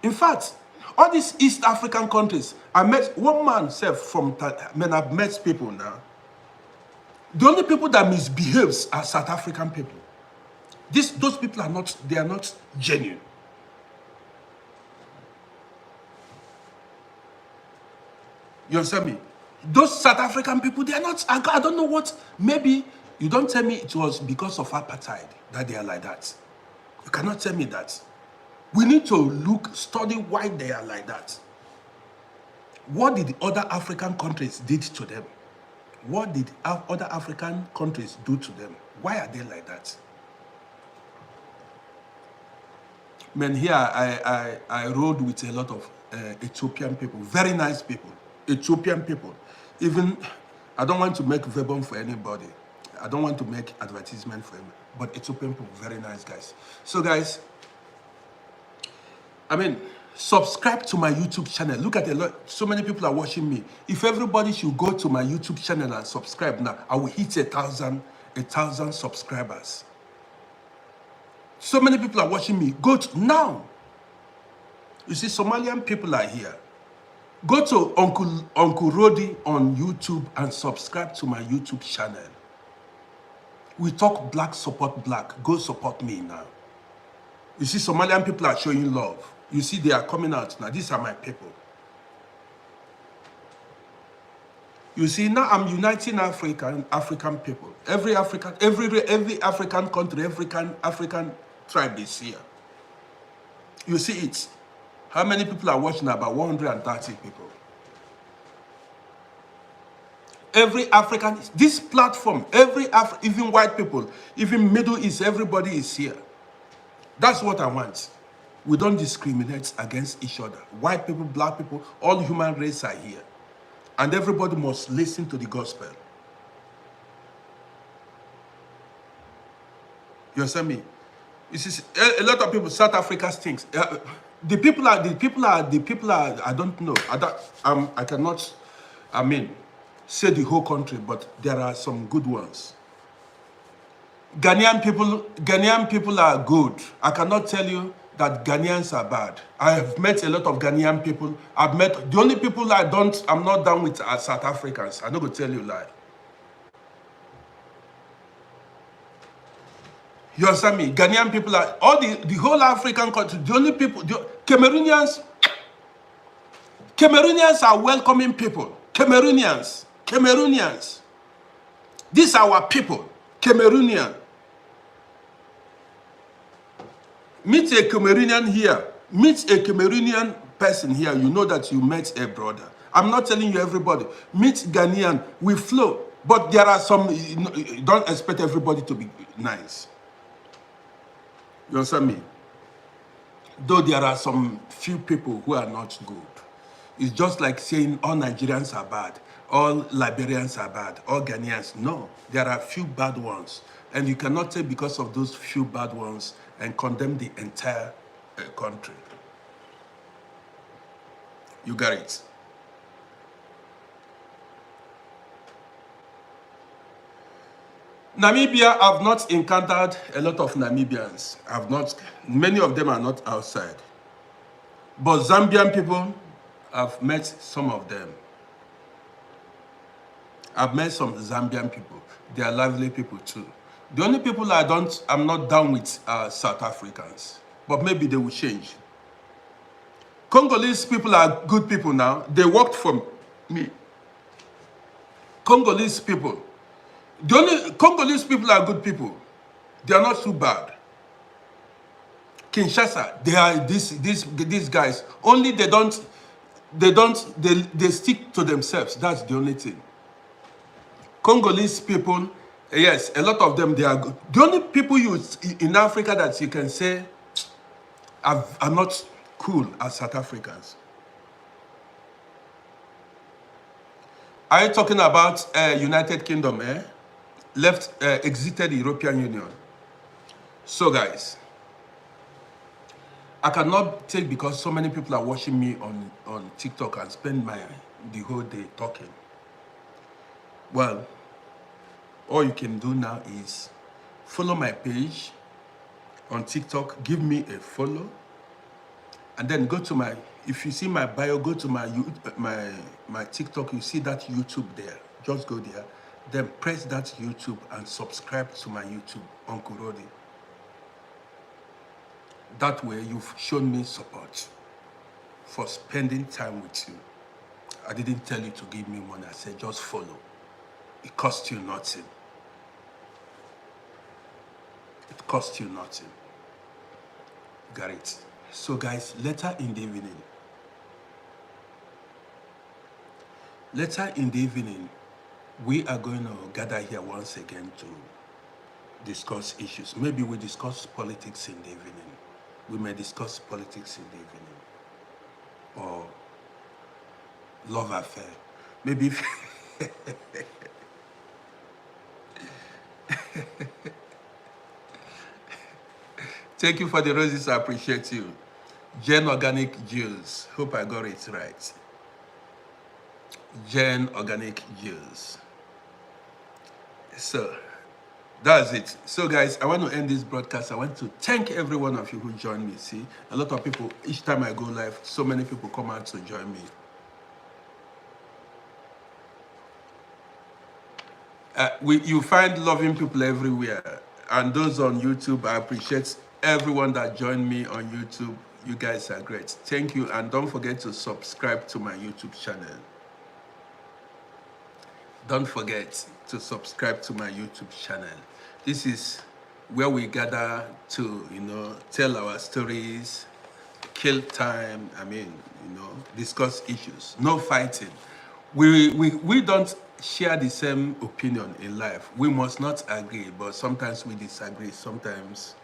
In fact, all these East African countries, I met one man from, I've met people now. The only people that misbehaves are South African people. Those people are not genuine. You understand me? Those South African people, they are not, I don't know what, maybe you don't tell me it was because of apartheid that they are like that. You cannot tell me that. We need to study why they are like that. What did the other African countries did to them? What did other African countries do to them? Why are they like that? Man, here I rode with a lot of Ethiopian people, very nice people, Ethiopian people. Even, I don't want to make verbum for anybody. I don't want to make advertisement for him, but Ethiopian people, very nice guys. So guys, I mean, subscribe to my YouTube channel. Look at so many people are watching me. If everybody should go to my YouTube channel and subscribe now, I will hit 1,000 subscribers. So many people are watching me. Go to now. You see, Somalian people are here. Go to Uncle RODDY on YouTube and subscribe to my YouTube channel. We talk black, support black. Go support me now. You see, Somalian people are showing love. You see, they are coming out now. These are my people. You see, now I'm uniting African people. Every African country, African tribe is here. You see it. How many people are watching? About 130 people. Every African, this platform, even white people, even Middle East, everybody is here. That's what I want. We don't discriminate against each other. White people, black people, all human race are here. And everybody must listen to the gospel. You understand me? You see, a lot of people, South Africa stinks. The people are, I don't know. I cannot, say the whole country, but there are some good ones. Ghanaian people are good. I cannot tell you that Ghanaians are bad. I have met a lot of Ghanaian people. The only people I'm not down with are South Africans. I'm not going to tell you a lie. You understand me? Ghanaian people are, all the whole African country, the only people, Cameroonians are welcoming people. Cameroonians. These are our people. Cameroonian. Meet a Cameroonian here. Meet a Cameroonian person here. You know that you met a brother. I'm not telling you everybody. Meet Ghanaian. We flow. But there are some, you don't expect everybody to be nice. You understand me? Though there are some few people who are not good. It's just like saying all Nigerians are bad, all Liberians are bad, all Ghanaians. No, there are few bad ones. And you cannot say because of those few bad ones and condemn the entire country. You got it. Namibia, I've not encountered a lot of Namibians. Many of them are not outside. But Zambian people, I've met some of them. I've met some Zambian people. They are lively people too. The only people I'm not down with are South Africans. But maybe they will change. Congolese people are good people now. They worked for me. Congolese people. The only Congolese people are good people. They are not too bad. Kinshasa, they are these guys. Only they stick to themselves. That's the only thing. Congolese people, yes, a lot of them, they are good. The only people in Africa that you can say are not cool as South Africans. Are you talking about United Kingdom, exited the European Union? So guys, I cannot take because so many people are watching me on TikTok and spend the whole day talking. Well, all you can do now is follow my page on TikTok, give me a follow, and then go to if you see my bio, go to my TikTok, you see that YouTube there. Just go there, then press that YouTube and subscribe to my YouTube, Uncle RODDY. That way, you've shown me support for spending time with you. I didn't tell you to give me money. I said, just follow. It costs you nothing. It costs you nothing. Got it? So guys, later in the evening, we are going to gather here once again to discuss issues. Maybe we discuss politics in the evening. We may discuss politics in the evening. Or love affair. Maybe if Thank you for the roses. I appreciate you. Jen Organic Juice. Hope I got it right. Jen Organic Juice. So, that's it. So, guys, I want to end this broadcast. I want to thank every one of you who joined me. See, a lot of people, each time I go live, so many people come out to join me. You find loving people everywhere. And those on YouTube, I appreciate everyone that joined me on YouTube. You guys are great. Thank you. And don't forget to subscribe to my YouTube channel. Don't forget to subscribe to my YouTube channel. This is where we gather to, tell our stories, kill time, discuss issues. No fighting. We don't share the same opinion in life. We must not agree, but sometimes we disagree. Sometimes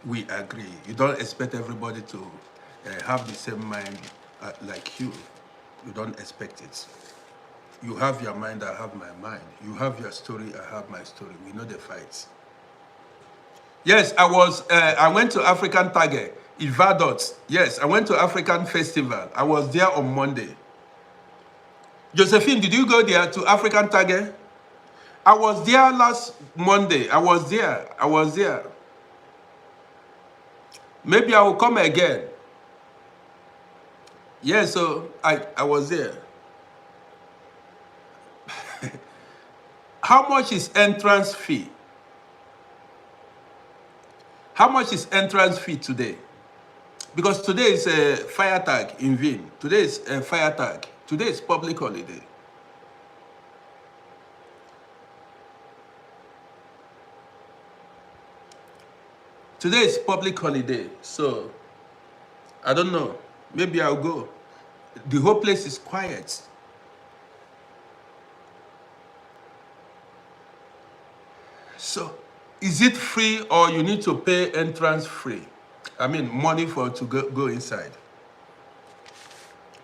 we agree. You don't expect everybody to have the same mind like you. You don't expect it. You have your mind, I have my mind. You have your story, I have my story. We know the fights. Yes, I went to African Target, Ivadot. Yes, I went to African Festival. I was there on Monday. Josephine, did you go there to African Target? I was there last Monday. I was there. Maybe I will come again. Yeah, so I was there. How much is entrance fee? How much is entrance fee today? Because today is a fire tag in Vin. Today is a fire tag. Today is public holiday. Today is public holiday, so I don't know. Maybe I'll go. The whole place is quiet. So, is it free or you need to pay entrance free? I mean, money to go inside.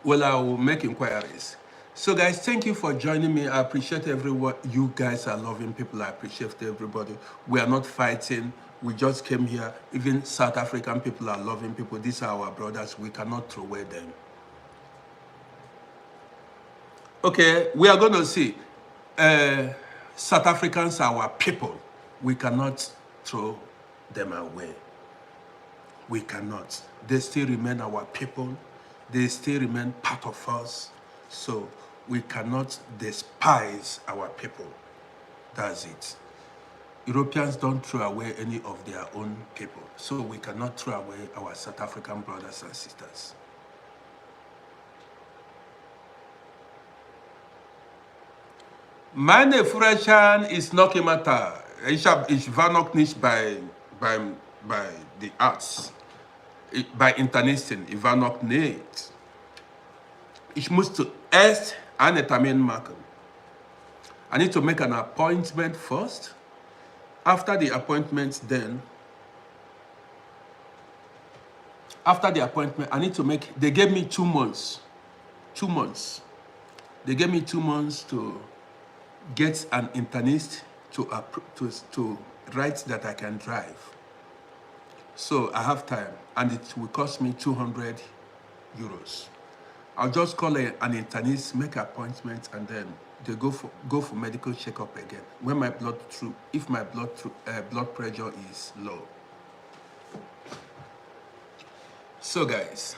Well, I will make inquiries. So, guys, thank you for joining me. I appreciate everyone. You guys are loving people. I appreciate everybody. We are not fighting. We just came here. Even South African people are loving people. These are our brothers. We cannot throw away them. Okay, we are going to see. South Africans are our people. We cannot throw them away. We cannot. They still remain our people. They still remain part of us. So we cannot despise our people. That's it. Europeans don't throw away any of their own people. So we cannot throw away our South African brothers and sisters. Meine Führerschein ist noch immer da. Ich war noch nicht bei the Arzt. Bei Internisten. Ich war noch nicht. Ich musste erst einen Termin machen. I need to make an appointment first. After the appointment, after the appointment, I need to make, they gave me 2 months. 2 months. They gave me 2 months to get an internist to write that I can drive. So I have time, and it will cost me 200 euros. I'll just call an internist, make an appointment, and then they go for medical checkup again. When my if my blood pressure is low. So guys,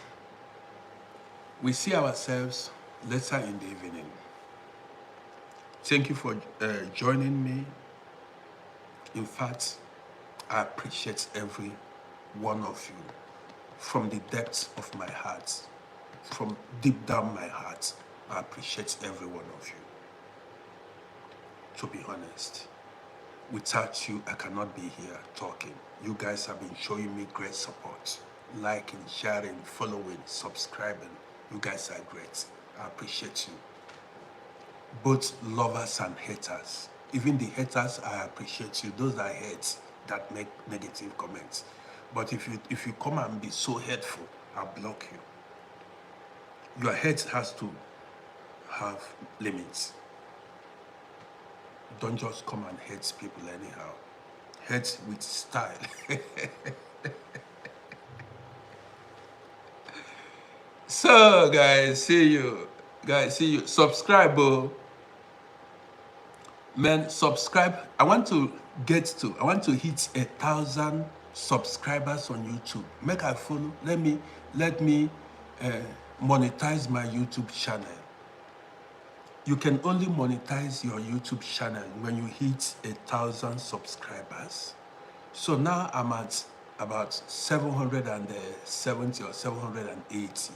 we see ourselves later in the evening. Thank you for joining me. In fact, I appreciate every one of you from the depths of my heart, from deep down my heart. I appreciate every one of you. To be honest, without you, I cannot be here talking. You guys have been showing me great support, liking, sharing, following, subscribing. You guys are great. I appreciate you. Both lovers and haters. Even the haters, I appreciate you. Those are hates that make negative comments. But if you come and be so hateful, I'll block you. Your hate has to have limits. Don't just come and hate people anyhow. Hate with style. So guys, see you. Guys, see you. Subscribe, oh. Man, subscribe. I want to hit 1,000 subscribers on YouTube. Make I follow. Let me monetize my YouTube channel. You can only monetize your YouTube channel when you hit 1,000 subscribers. So now I'm at about 770 or 780.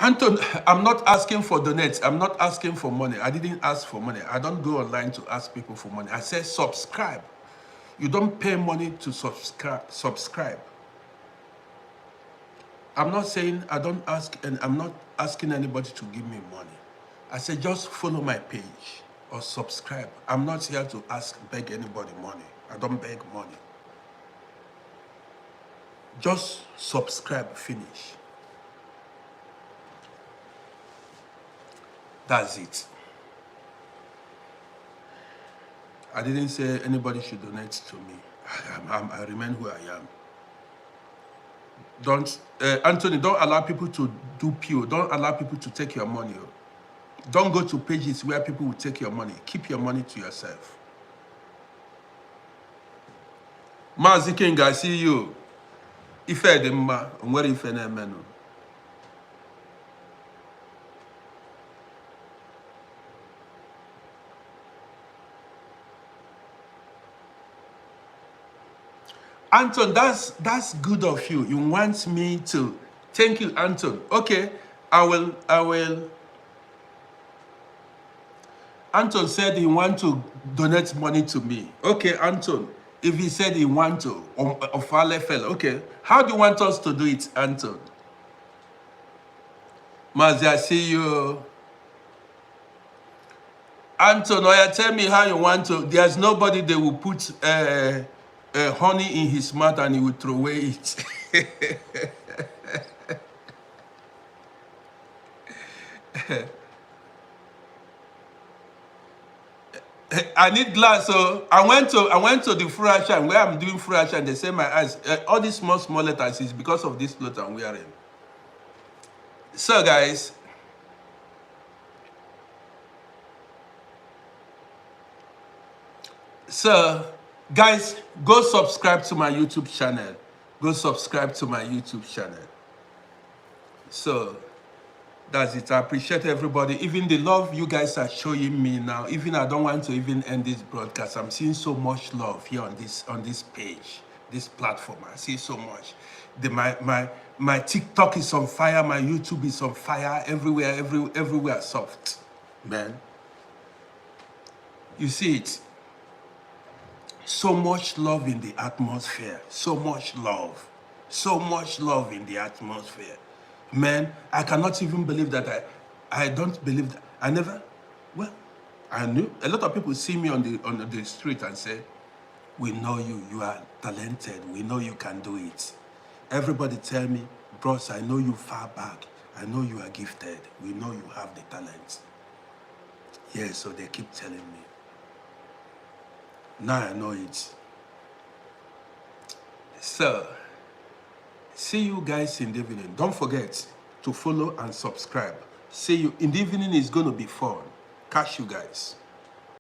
Anton, I'm not asking for donates. I'm not asking for money. I didn't ask for money. I don't go online to ask people for money. I said subscribe. You don't pay money to subscribe. I'm not saying I don't ask, and I'm not asking anybody to give me money. I said just follow my page or subscribe. I'm not here to beg anybody money. I don't beg money. Just subscribe, finish. That's it. I didn't say anybody should donate to me. I remain who I am. Don't, Anthony, don't allow people to do PO. Don't allow people to take your money. Don't go to pages where people will take your money. Keep your money to yourself. Mazi King, I see you. Ife Edemma, where Ife Nemenu. Anton, that's good of you. You want me to. Thank you, Anton. Okay, I will. Anton said he want to donate money to me. Okay, Anton. If he said he want to, okay. How do you want us to do it, Anton? Mazi, I see you. Anton, tell me how you want to. There's nobody that will put honey in his mouth and he will throw away it. I need glass, so I went to the Furashan where I'm doing Furashan. They say my eyes, all these small letters is because of this clothes I'm wearing. So guys, go subscribe to my YouTube channel. Go subscribe to my YouTube channel. So that's it. I appreciate everybody. Even the love you guys are showing me now. Even I don't want to even end this broadcast. I'm seeing so much love here on this page, this platform. I see so much. My TikTok is on fire. My YouTube is on fire. Everywhere soft, man. You see it. So much love in the atmosphere. So much love. So much love in the atmosphere. Man, I cannot even believe that I don't believe that. I never, well, I knew. A lot of people see me on the street and say, we know you, you are talented. We know you can do it. Everybody tell me, bros, I know you far back. I know you are gifted. We know you have the talent. Yeah, so they keep telling me. Now I know it. So, see you guys in the evening. Don't forget to follow and subscribe. See you in the evening. Is going to be fun. Catch you guys.